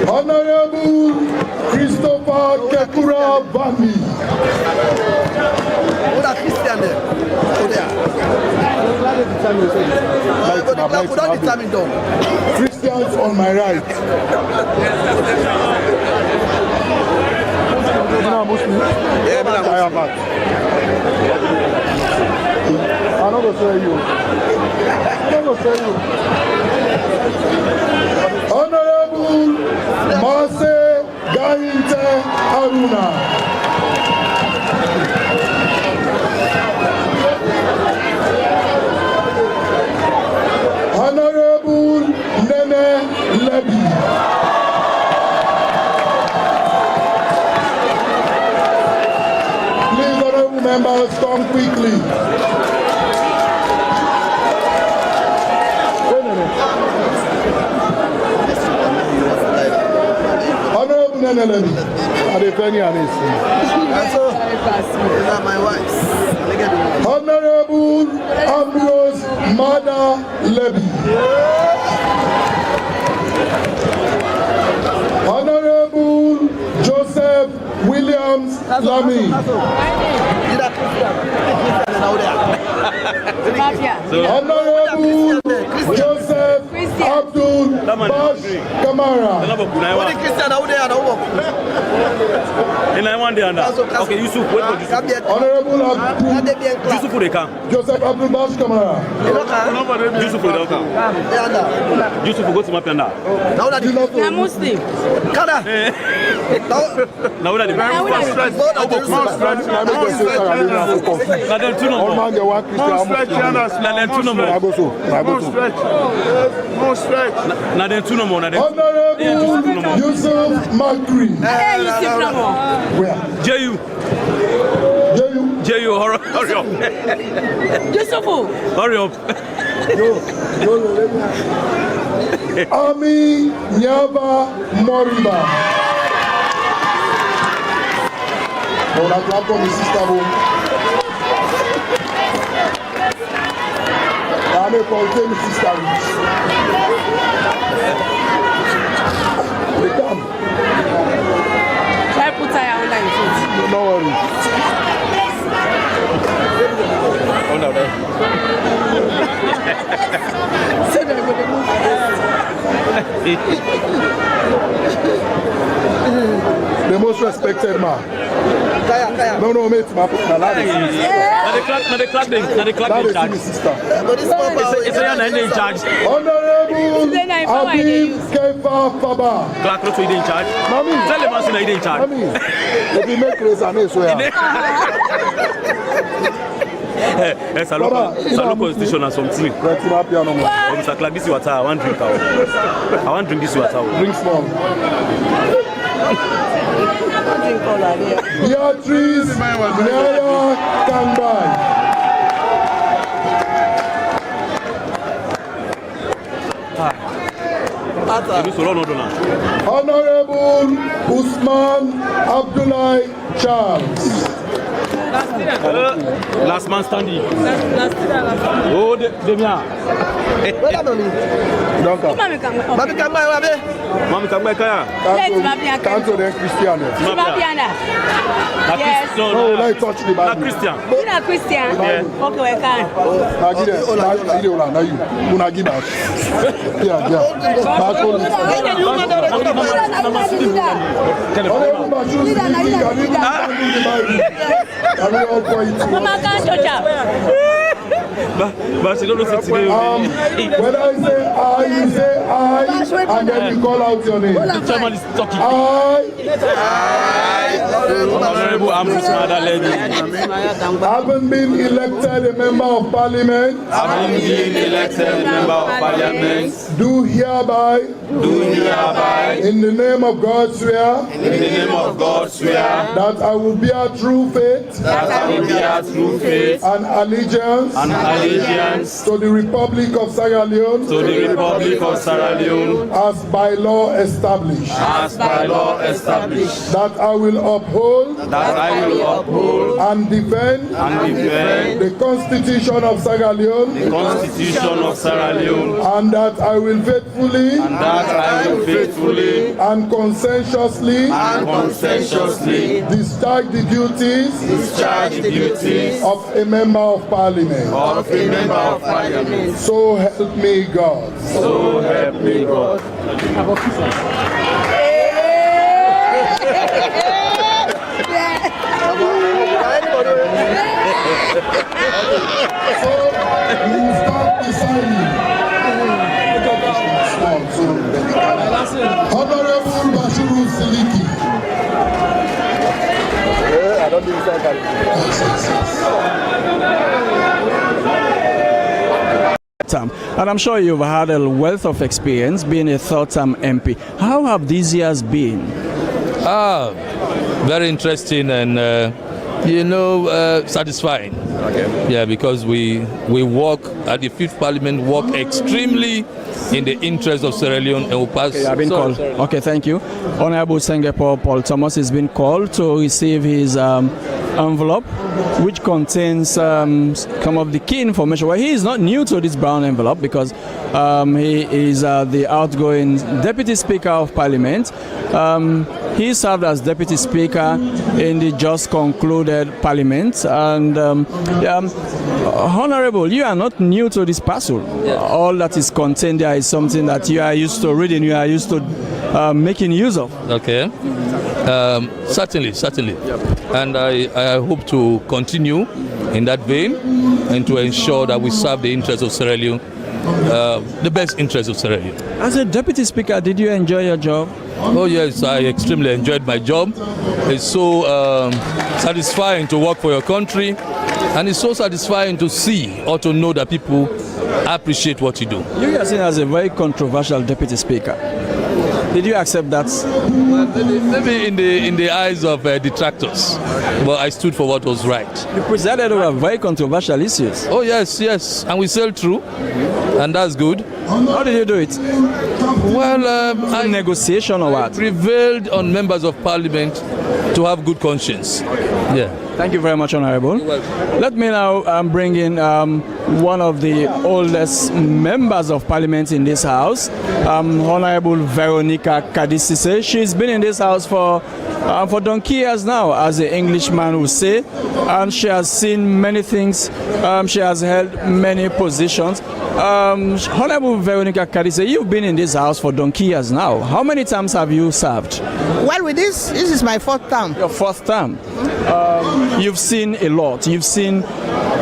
Honorable Christopher Kekura Vani, Christians on my right. I'm not going to say you. Honorable Mase Gainte Aruna. Honorable Nene Levy. Please, honorable members, come quickly. Honorable Nene Levy. My wife. Honorable Ambrose Mada Levy. Honorable Joseph Williams Lamy. Honorable Joseph Abdul Bash Kamara. Okay, Yusuf, wait for Yusuf. Honorable Yusuf Joseph Abdul Bash Kamara. Yusuf Yusuf, go to my panda. I'm Muslim. Now that Honorable Yusuf Makri. J.U. Hurry up. Yusufu. Hurry up. Ami Nyaba Moriba. On a clap for my sister. I'm a contain my sister. They come. Try put her online foot. No worry. Hold on there. So they're going to move. The most respected man. No, mate, my the clock in charge. It's a in charge. Honorable Abib Kefa Faba. Clock not in charge. Mami, tell them I'm in charge. Mami, if you make race and it's where. It's a local constitution and something. Mr. Clark, this is water. I want to drink out. I want to drink this water. Drink small. Beatrice Nyaya Kambai. Honorable Usman Abdullahi Charles. Last man standing. Oh, Demian. Mami Kagba Kaya. Canto de Cristiano. Yes. No, let touch the Bible. Christian. You're not Christian? Yeah. Okay, we can. Mama can't touch up. But she don't know what to do. When I say I, you say I, and then you call out your name. The chairman is talking. Honorable Ambrose Madaledi. Having been elected a member of parliament. Do hereby. In the name of God swear. That I will bear true faith. And allegiance. To the Republic of Sierra Leone. As by law established. That I will uphold. And defend. The Constitution of Sierra Leone. And that I will faithfully. And conscientiously. Discharge the duties. Of a member of parliament. So help me God. So you start deciding. Honorable Bashiru Siliki. I don't think so. And I'm sure you've had a wealth of experience being a third-term MP. How have these years been? Very interesting and satisfying. Okay. Yeah, because we work at the 5th Parliament, work extremely in the interest of Sierra Leone, and we pass. Okay, I've been called. Okay, thank you. Honorable Sengepo Paul Thomas has been called to receive his envelope, which contains some of the key information. Well, he is not new to this brown envelope because he is the outgoing Deputy Speaker of Parliament. He served as Deputy Speaker in the just concluded Parliament. And Honorable, you are not new to this parcel. Yeah. All that is contained there is something that you are used to reading, you are used to making use of. Okay. Certainly. Yep. And I hope to continue in that vein and to ensure that we serve the interests of Sierra Leone, the best interests of Sierra Leone. As a Deputy Speaker, did you enjoy your job? Oh yes, I extremely enjoyed my job. It's so satisfying to work for your country, and it's so satisfying to see or to know that people appreciate what you do. You are seen as a very controversial Deputy Speaker. Did you accept that? Well, maybe in the eyes of detractors, but I stood for what was right. You presided over very controversial issues. Oh yes, and we sailed through, and that's good. How did you do it? Well, I negotiation or what? Prevailed on members of Parliament to have good conscience. Yeah. Thank you very much, Honorable. Let me now bring in one of the oldest members of Parliament in this House, Honorable Veronica Kadisise. She's been in this House for donkey years now, as the Englishman would say, and she has seen many things. She has held many positions. Honorable Veronica Kadisise, you've been in this House for donkey years now. How many times have you served? Well, with this is my 4th term. Your 4th term. You've seen a lot. You've seen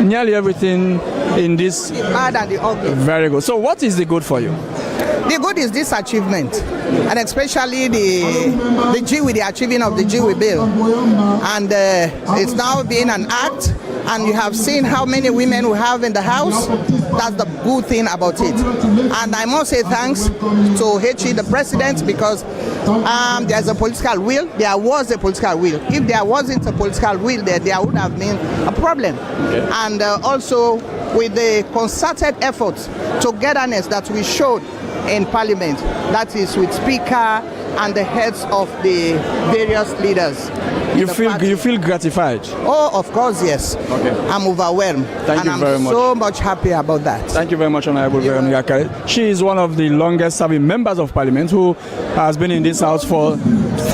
nearly everything in this. The bad and the ugly. Very good. So what is the good for you? The good is this achievement, and especially the GWI, the achieving of the GWI bill. And it's now being an act, and you have seen how many women we have in the House. That's the good thing about it. And I must say thanks to HE, the President, because there's a political will. There was a political will. If there wasn't a political will, there would have been a problem. Okay. And also with the concerted efforts, togetherness that we showed in Parliament. That is with Speaker and the heads of the various leaders. You feel gratified? Oh, of course, yes. Okay. I'm overwhelmed. Thank you very much. I'm so much happy about that. Thank you very much, Honorable Veronica Kare. She is one of the longest-serving members of Parliament who has been in this house for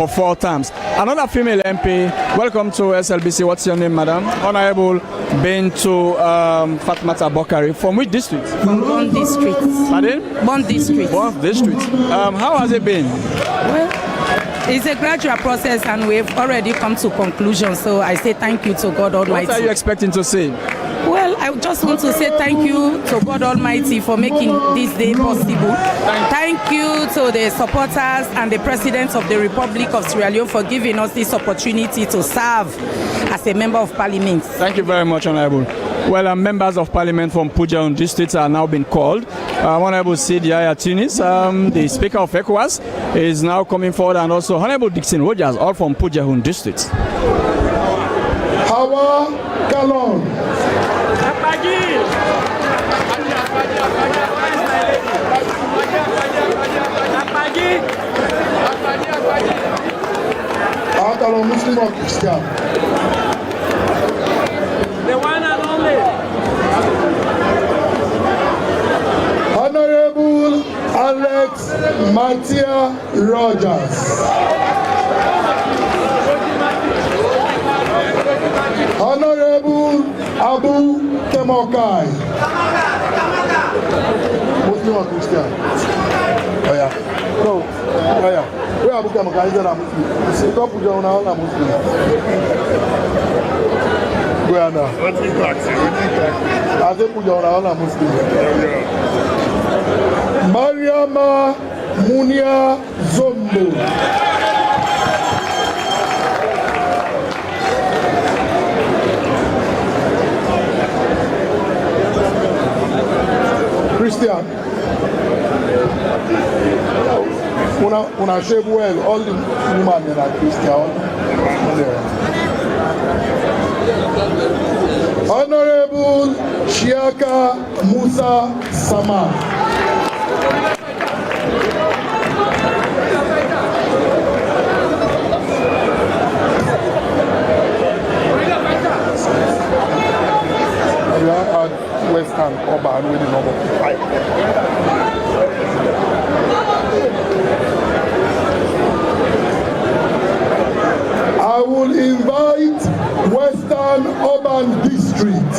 4 terms. Another female MP. Welcome to SLBC. What's your name, madam? Honorable Bintu Fatmata Bokari. From which district? From Bond District. Pardon? Bond District. Bond District. How has it been? Well, it's a gradual process and we've already come to conclusion. So I say thank you to God Almighty. What are you expecting to see? Well, I just want to say thank you to God Almighty for making this day possible. Thank you to the supporters and the President of the Republic of Sierra Leone for giving us this opportunity to serve as a member of Parliament. Thank you very much, Honorable. Well, members of Parliament from Pujahun District are now being called. Honorable Sidi Tunis, the Speaker of ECOWAS, is now coming forward, and also Honorable Dixon Rogers, all from Pujahun District. Hawa Kalon. Hawa Muslim or Christian? The one and only. Honorable Alex Mattia Rogers. Honorable Abu Kemokai. Muslim or Christian? Oh yeah. No. Oh yeah. Where Abu Kemokai is a Muslim? See, don't put down all a Muslim. Where now? What's the taxi? I say put down all a Muslim. Mariama Munia Zombo. Christian, una shape well, all the women are Christian. Honorable Shiaka Musa Sama. Western urban with the number 5. I will invite Western Urban District.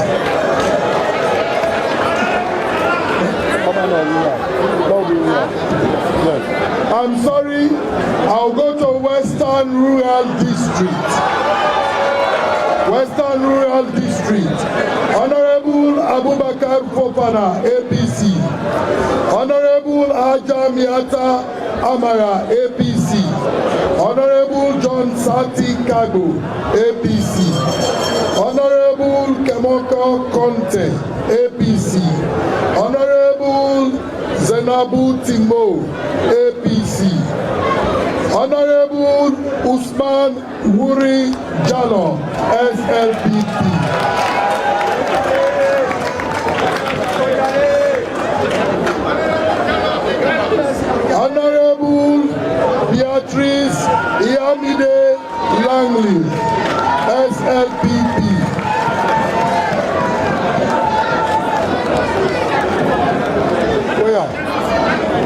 I'm sorry, I'll go to Western Rural District. Western Rural District. Honorable Abubakar Fofana, APC. Honorable Ajamiata Amara, APC. Honorable John Sati Kago, APC. Honorable Kemoko Conte, APC. Honorable Zenabu Timo, APC. Honorable Usman Wuri Jallo, SLPP. Honorable Beatrice Iamide Langley, SLPP.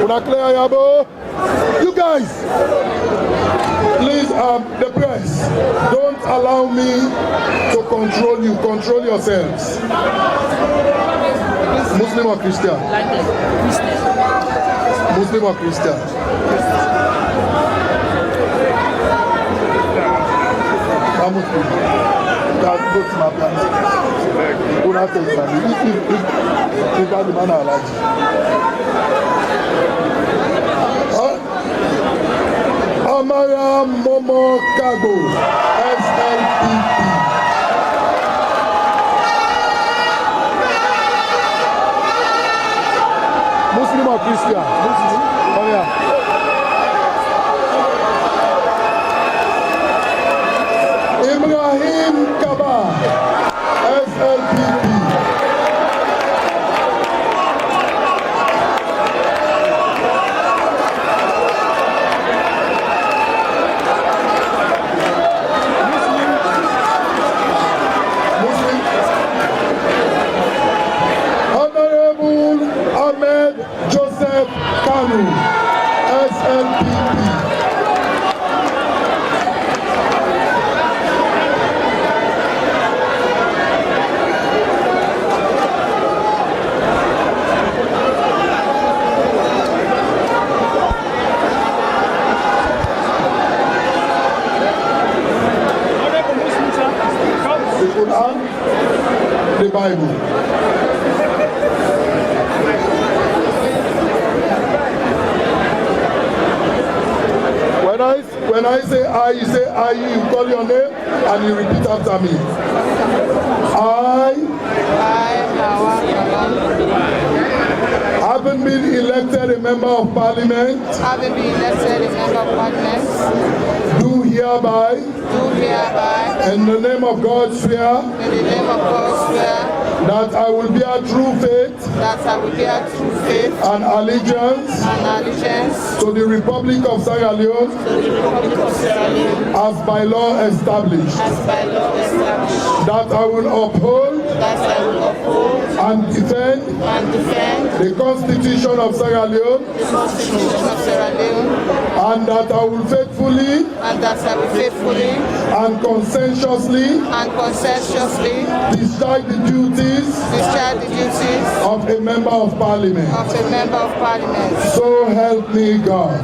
Una clear, Yabo? You guys, please, the press, don't allow me to control you. Control yourselves. Muslim or Christian? Muslim or Christian? I'm Muslim. That's good to my plan. Who not take family? If I demand allergy. Amara Momo Kago, SLPP. Muslim or Christian? Muslim. Oh yeah. Ibrahim Kaba, SLPP. the Bible. When I say I, you say I, you call your name and you repeat after me. Having been elected a member of parliament, do hereby, in the name of God swear, that I will bear true faith, and allegiance, to the Republic of Sierra Leone, as by law established, that I will uphold, and defend, the Constitution of Sierra Leone, and that I will faithfully, and conscientiously, discharge the duties, of a member of parliament. So help me God.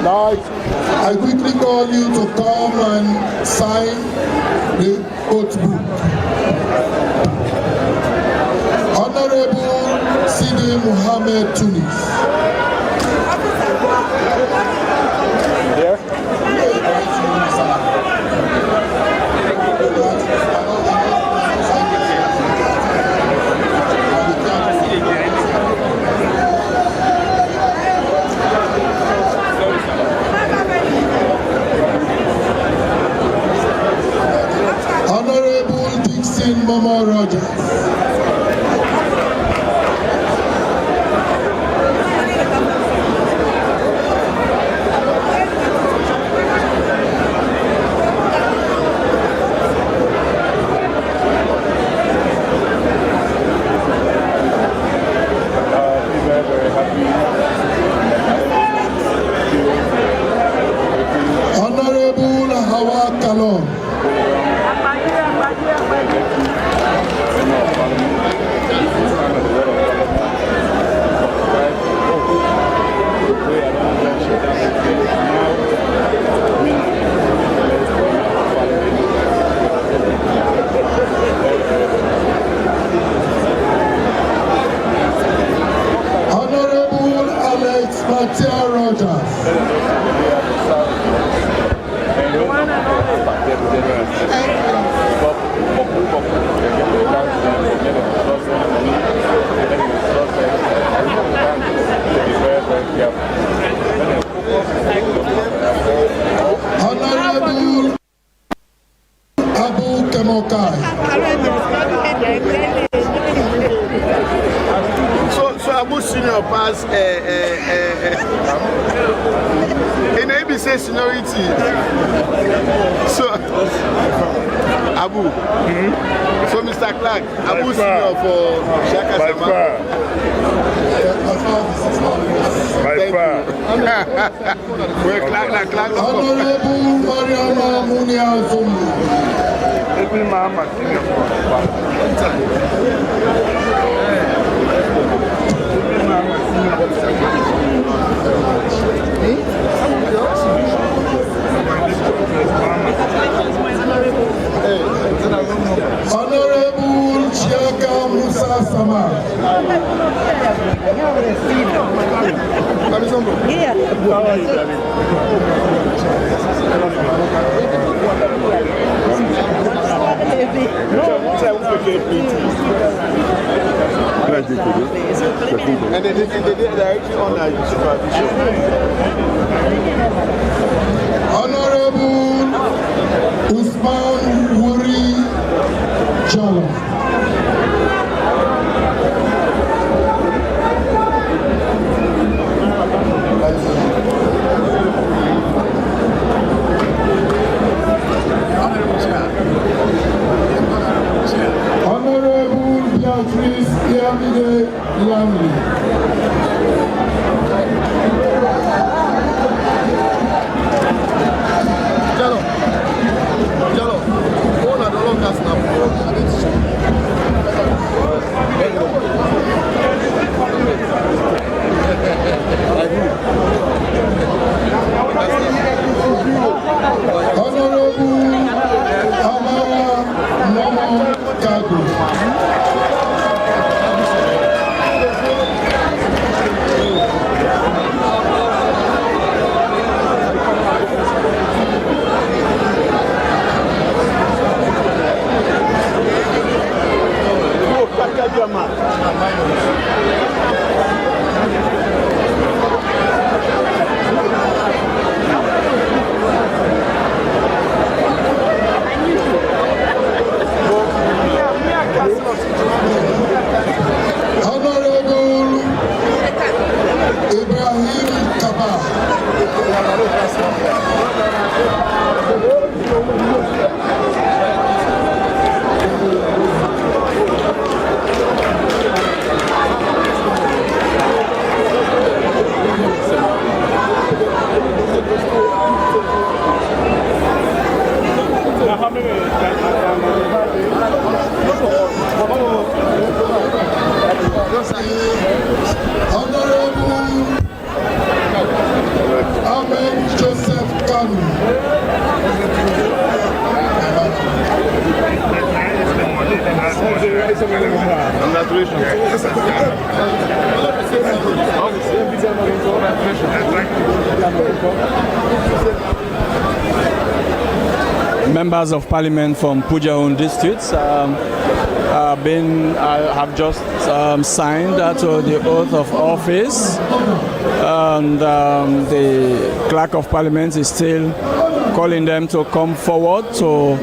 Now I quickly call you to come and sign the oath book. Honorable Sidi Muhammad Tunis. Honorable Dixon Momo Rogers. Honorable Hawa Kalon. Honorable Alex Matia Rogers. Honorable Abu Kemokai. So Abu Senior pass in ABC seniority. So Abu, so Mr. Clark, Abu Senior for Shaka Sama. By far. Honorable Mariama Munia Zumbu. Every mama senior Honorable Chiaka Musa Sama. And they directly on supervision. Honorable Usman Wuri Jalo. Honorable Beatrice Yamide Lamley. Ahmed Joseph Kanu. Members of Parliament from Pujaun districts have just signed the oath of office, and the Clerk of Parliament is still calling them to come forward to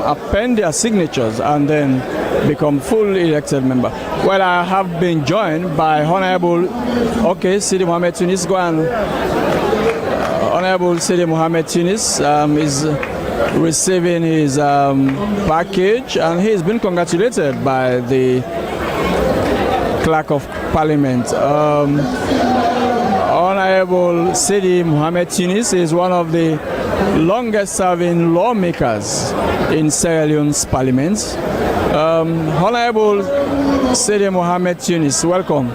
append their signatures and then become fully elected member. Well, I have been joined by Honorable Sidi Mohamed Tunis. Go on. Honorable Sidi Mohamed Tunis is receiving his package, and he's been congratulated by the Clerk of Parliament. Honorable Sidi Mohamed Tunis is one of the longest serving lawmakers in Sierra Leone's parliament. Honorable Sidi Mohamed Tunis, welcome.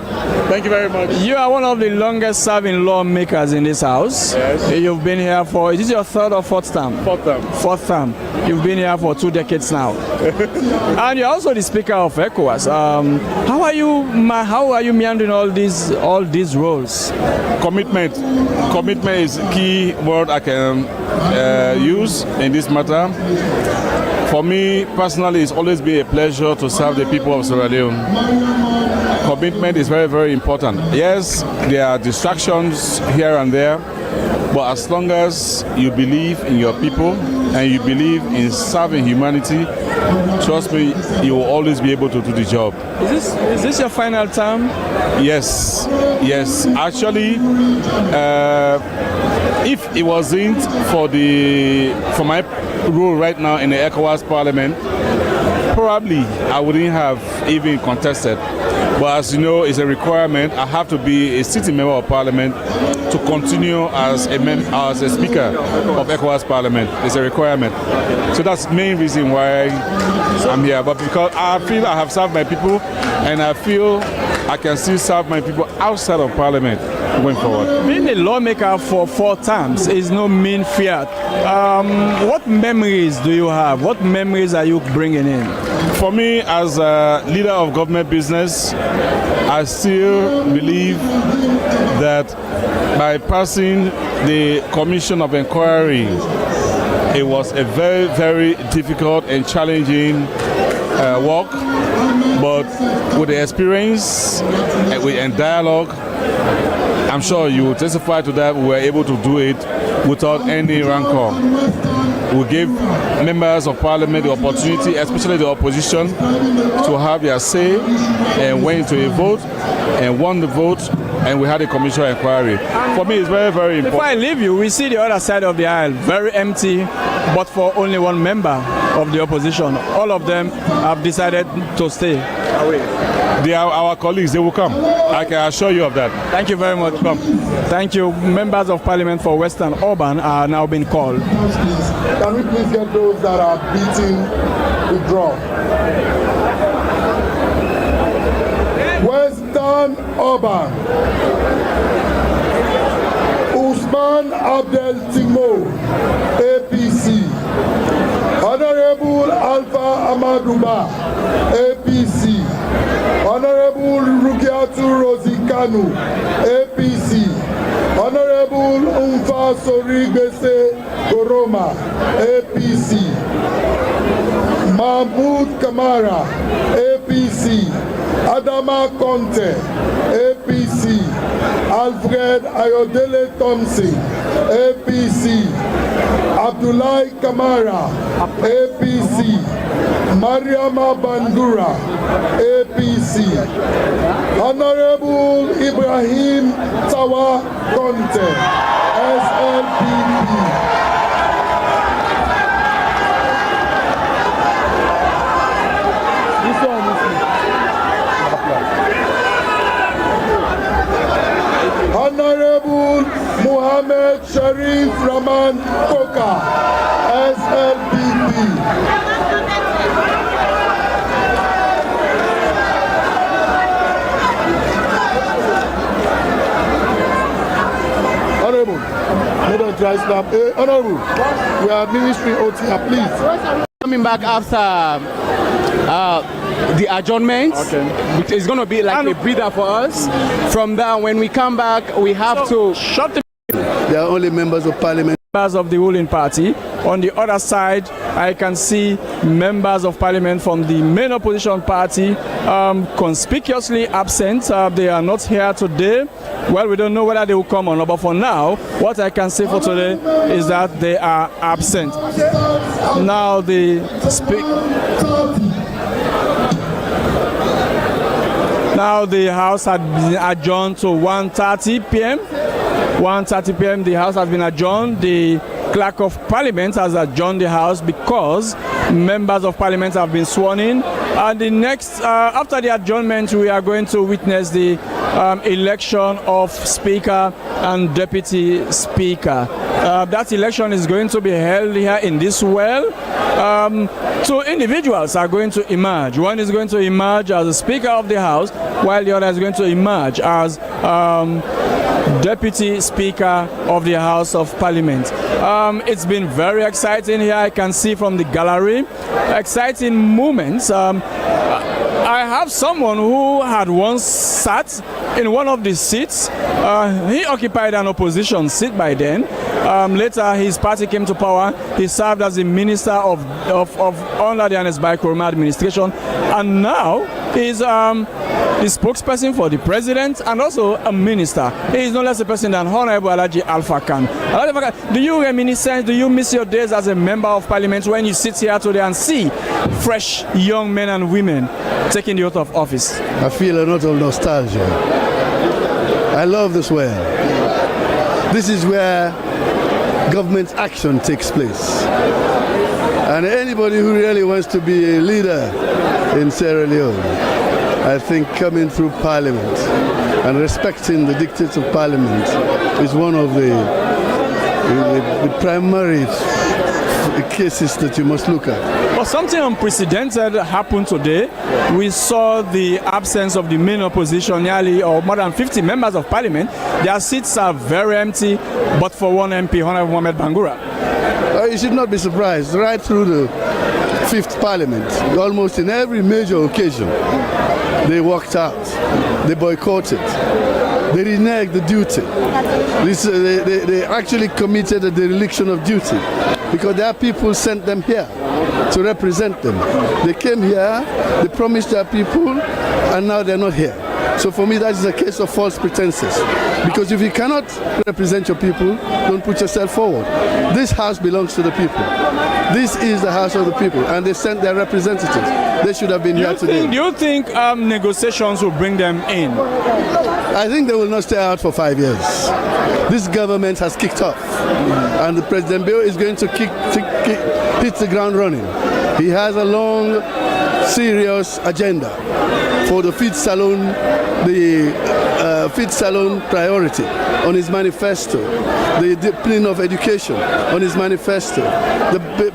Thank you very much. You are one of the longest serving lawmakers in this house. Yes. You've been here for, is this your third or fourth term? Fourth term. Fourth term. You've been here for 2 decades now. And you're also the Speaker of ECOWAS. How are you meandering all these roles? Commitment. Commitment is a key word I can use in this matter. For me personally, it's always been a pleasure to serve the people of Sierra Leone. Commitment is very, very important. Yes, there are distractions here and there, but as long as you believe in your people and you believe in serving humanity, trust me, you will always be able to do the job. Is this your final term? Yes, yes. Actually, if it wasn't for my role right now in the ECOWAS Parliament, probably I wouldn't have even contested. But as you know, it's a requirement. I have to be a sitting member of Parliament to continue as a Speaker of ECOWAS Parliament. It's a requirement. So that's the main reason why I'm here. But because I feel I have served my people, and I feel I can still serve my people outside of Parliament going forward. Being a lawmaker for 4 terms is no mean feat. What memories do you have? What memories are you bringing in? For me, as a leader of government business, I still believe that by passing the Commission of Inquiry, it was a very, very difficult and challenging work, but with the experience and dialogue, I'm sure you will testify to that, we were able to do it without any rancor. We gave members of Parliament the opportunity, especially the opposition, to have their say and went to a vote and won the vote, and we had a commission inquiry. For me, it's very, very important. Before I leave you, we see the other side of the aisle, very empty, but for only one member of the opposition. All of them have decided to stay away. They are our colleagues, they will come. I can assure you of that. Thank you very much. Come. Thank you. Members of Parliament for Western Urban are now being called. Can we please get those that are beating the drum? Western Urban. Usman Abdel Timo, APC. Honorable Alpha Amaduba, APC. Honorable Rukiatu Rosikanu, APC. Honorable Umfa Soribese Koroma, APC. Mahmoud Kamara, APC. Adama Conte, APC. Alfred Ayodele Thompson, APC. Abdullahi Kamara, APC. Mariama Bandura, APC. Honorable Ibrahim Tawa Conte, SLPP. Honorable Muhammad Sharif Rahman Koka, SLPP. dry slap. Honorable, we are ministry OTR, please. Coming back after the adjournment, it's going to be like a breather for us. From there, when we come back, we have to shut the. They are only members of parliament. Members of the ruling party. On the other side, I can see members of parliament from the main opposition party conspicuously absent. They are not here today. Well, we don't know whether they will come or not, but for now, what I can say for today is that they are absent. Now Now the House had been adjourned to 1:30 p.m. 1:30 p.m. the House has been adjourned. The Clerk of Parliament has adjourned the House because members of Parliament have been sworn in. And the next, after the adjournment, we are going to witness the election of Speaker and Deputy Speaker. That election is going to be held here in this well. Two individuals are going to emerge. One is going to emerge as the Speaker of the House, while the other is going to emerge as Deputy Speaker of the House of Parliament. It's been very exciting here. I can see from the gallery exciting moments. I have someone who had once sat in one of the seats. He occupied an opposition seat by then. Later, his party came to power. He served as the minister of under the Anesbai Koroma administration, and now he's the spokesperson for the president and also a minister. He is no less a person than Honorable Alhaji Alpha Khan. Do you reminiscence, do you miss your days as a member of parliament when you sit here today and see fresh young men and women taking the oath of office? I feel a lot of nostalgia. I love this well. This is where government action takes place. And anybody who really wants to be a leader in Sierra Leone, I think coming through Parliament and respecting the dictates of Parliament is one of the primary cases that you must look at. But something unprecedented happened today. We saw the absence of the main opposition, nearly or more than 50 members of Parliament. Their seats are very empty, but for one MP, Honorable Mohamed Bangura. You should not be surprised. Right through the 5th Parliament, almost in every major occasion, they walked out, they boycotted, they reneged the duty. They actually committed a dereliction of duty because their people sent them here to represent them. They came here, they promised their people, and now they're not here. So for me, that is a case of false pretenses. Because if you cannot represent your people, don't put yourself forward. This house belongs to the people. This is the house of the people, and they sent their representatives. They should have been here today. Do you think negotiations will bring them in? I think they will not stay out for 5 years. This government has kicked off, and the President Bill is going to hit the ground running. He has a long, serious agenda for the feed salon, feed salon priority on his manifesto, the discipline of education on his manifesto,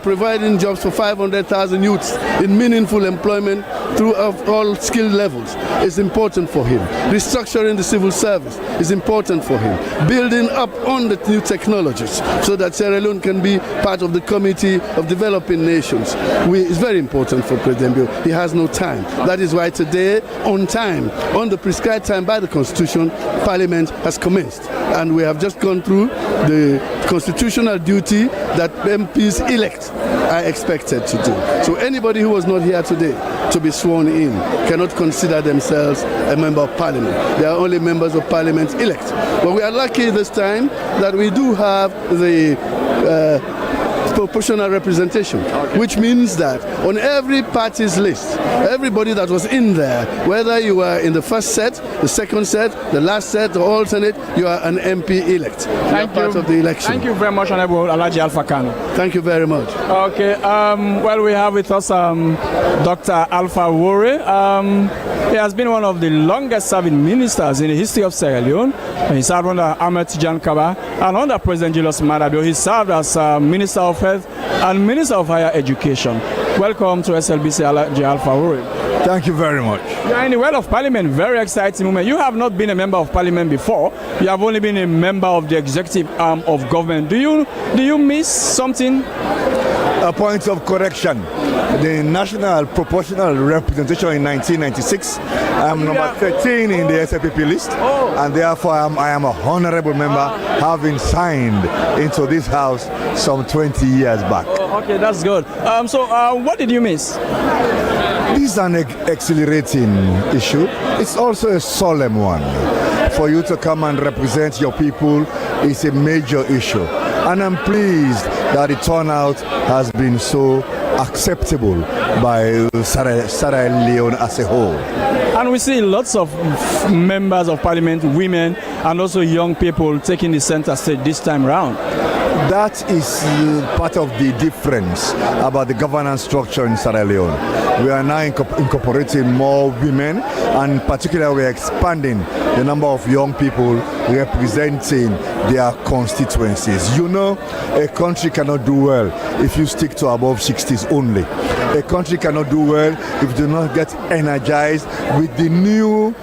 providing jobs for 500,000 youths in meaningful employment through all skill levels is important for him. Restructuring the civil service is important for him. Building up on the new technologies so that Sierra Leone can be part of the Committee of Developing Nations is very important for President Bill. He has no time. That is why today, on time, on the prescribed time by the Constitution, Parliament has commenced. And we have just gone through the constitutional duty that MPs elect are expected to do. So anybody who was not here today to be sworn in cannot consider themselves a member of Parliament. They are only members of Parliament elect. But we are lucky this time that we do have the proportional representation, which means that on every party's list, everybody that was in there, whether you were in the first set, the second set, the last set, the alternate, you are an MP elect. Thank you. Part of the election. Thank you very much, Honorable Alhaji Alpha Khan. Thank you very much. Okay, well, we have with us Dr. Alpha Wore. He has been one of the longest serving ministers in the history of Sierra Leone. He served under Ahmed Tijan Kaba and under President Julius Maada Bio. He served as Minister of Health and Minister of Higher Education. Welcome to SLBC Alhaji Alpha Ore. Thank you very much. You are in the Well of Parliament, very exciting moment. You have not been a member of Parliament before. You have only been a member of the executive arm of government. Do you miss something? A point of correction. The national proportional representation in 1996. I'm number 13 in the SLPP list, and therefore I am a honorable member, having signed into this house some 20 years back. Oh, okay, that's good. So what did you miss? This is an exhilarating issue. It's also a solemn one. For you to come and represent your people is a major issue. And I'm pleased that the turnout has been so acceptable by Sierra Leone as a whole. And we see lots of members of parliament, women, and also young people taking the center stage this time round. That is part of the difference about the governance structure in Sierra Leone. We are now incorporating more women, and particularly we are expanding the number of young people representing their constituencies. You know, a country cannot do well if you stick to above 60s only. A country cannot do well if you do not get energized with the new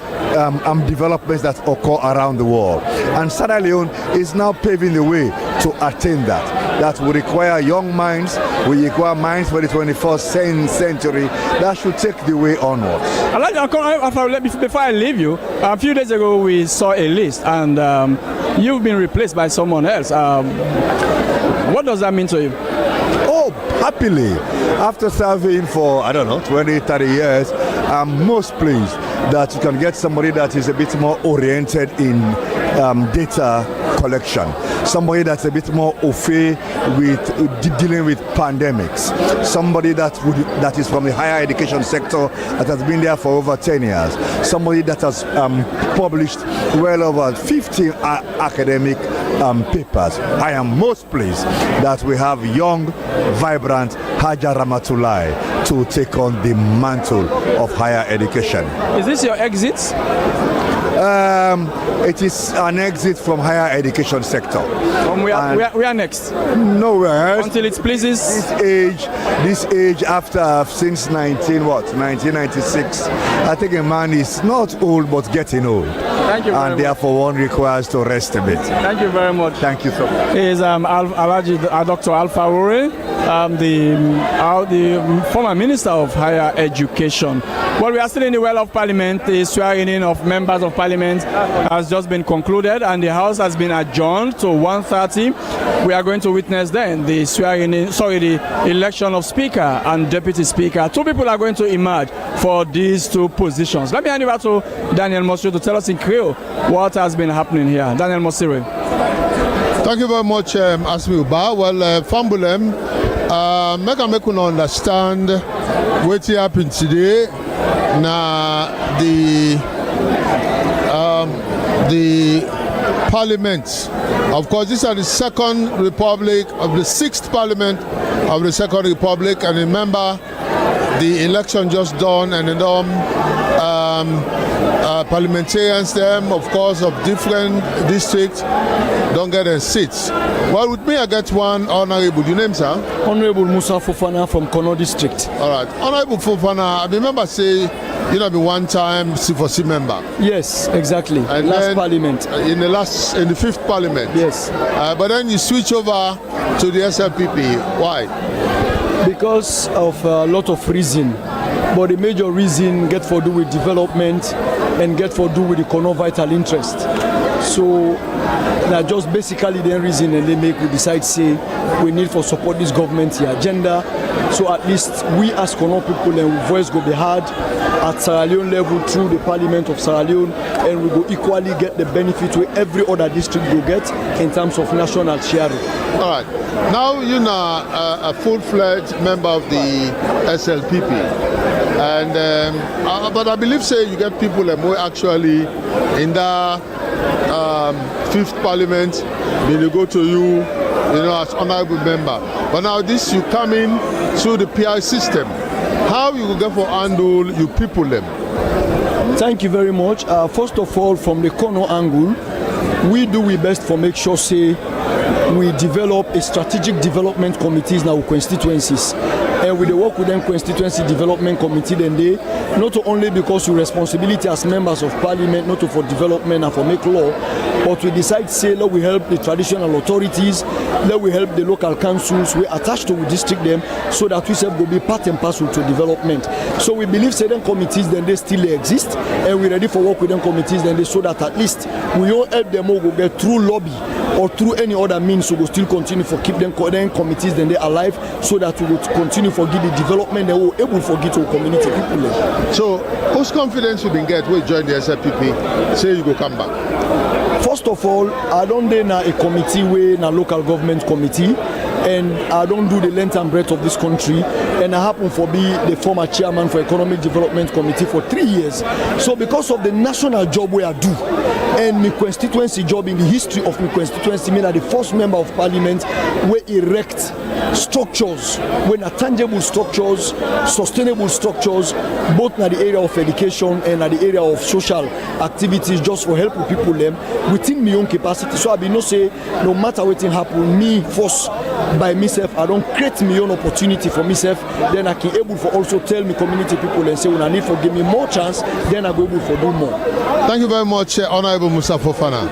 developments that occur around the world. And Sierra Leone is now paving the way to attain that. That will require young minds, will require minds for the 21st century that should take the way onwards. Before I leave you, a few days ago we saw a list, and you've been replaced by someone else. What does that mean to you? Oh, happily. After serving for, 20, 30 years, I'm most pleased that you can get somebody that is a bit more oriented in data collection, somebody that's a bit more au fait with dealing with pandemics, somebody that is from the higher education sector that has been there for over 10 years, somebody that has published well over 50 academic papers. I am most pleased that we have young, vibrant Haja Ramatulai to take on the mantle of higher education. Is this your exit? It is an exit from higher education sector. We are next. Nowhere else. Until it pleases. This age after since 1996. I think a man is not old but getting old. Thank you very and therefore one requires to rest a bit. Thank you very much. Thank you so much. He is Alhaji Dr. Alpha Ore, the former Minister of Higher Education. Well, we are still in the Well of Parliament. The swearing-in of members of Parliament has just been concluded, and the House has been adjourned to 1:30. We are going to witness then the the election of Speaker and Deputy Speaker. Two people are going to emerge for these two positions. Let me hand over to Daniel Mosiro to tell us in Creole what has been happening here. Daniel Mosiro. Thank you very much, Asmi Uba. Well, Fambulem, make you understand what happened today. Now, the Parliament, of course, this is the Second Republic of the Sixth Parliament of the Second Republic, and remember, the election just done, and parliamentarians, them, of course, of different districts, don't get a seats. Well, with me, I get one honorable. Your name, sir? Honorable Musa Fofana from Kono District. All right. Honorable Fofana, I remember say, you know, be one time C4C member. Yes, exactly. And last then, parliament. In the fifth parliament. Yes. But then you switch over to the SLPP. Why? Because of a lot of reason. But the major reason get for do with development and get for do with the Kono vital interest. So that just basically the reason, and they make we decide say we need for support this government agenda. So at least we as Kono people and voice go be heard at Sierra Leone level through the Parliament of Sierra Leone, and we go equally get the benefit where every other district will get in terms of national sharing. All right. Now you're a full-fledged member of the SLPP, and but I believe say you get people who actually in the fifth parliament, they go to you, as honorable member. But now this you come in through the PI system. How you will get for handle you people them? Thank you very much. First of all, from the Kono angle, we do we best for make sure say we develop a strategic development committees in our constituencies. And we work with them constituency development committee, then they not only because we responsibility as members of parliament, not for development and for make law, but we decide say let we help the traditional authorities, let we help the local councils, we attach to we district them so that we will be part and parcel to development. So we believe certain committees then they still exist, and we're ready for work with them committees then they so that at least we all help them all go get through lobby or through any other means, so we'll still continue for keep them committees then they alive, so that we will continue for give the development and we're able for give to community people. So whose confidence you been get when join the SFPP say you go come back? First of all, I don't do a committee way in a local government committee, and I don't do the length and breadth of this country, and I happen to be the former chairman for Economic Development Committee for 3 years. So because of the national job where I do, and my constituency job in the history of my constituency, me the first member of parliament where erect structures, when are tangible structures, sustainable structures, both in the area of education and in the area of social activities, just for helping people them within my own capacity. So I be no say no matter what happen, me first by myself, I don't create my own opportunity for myself, then I can able for also tell me community people and say when I need for give me more chance, then I go able for do more. Thank you very much, Honorable Musa Fofana.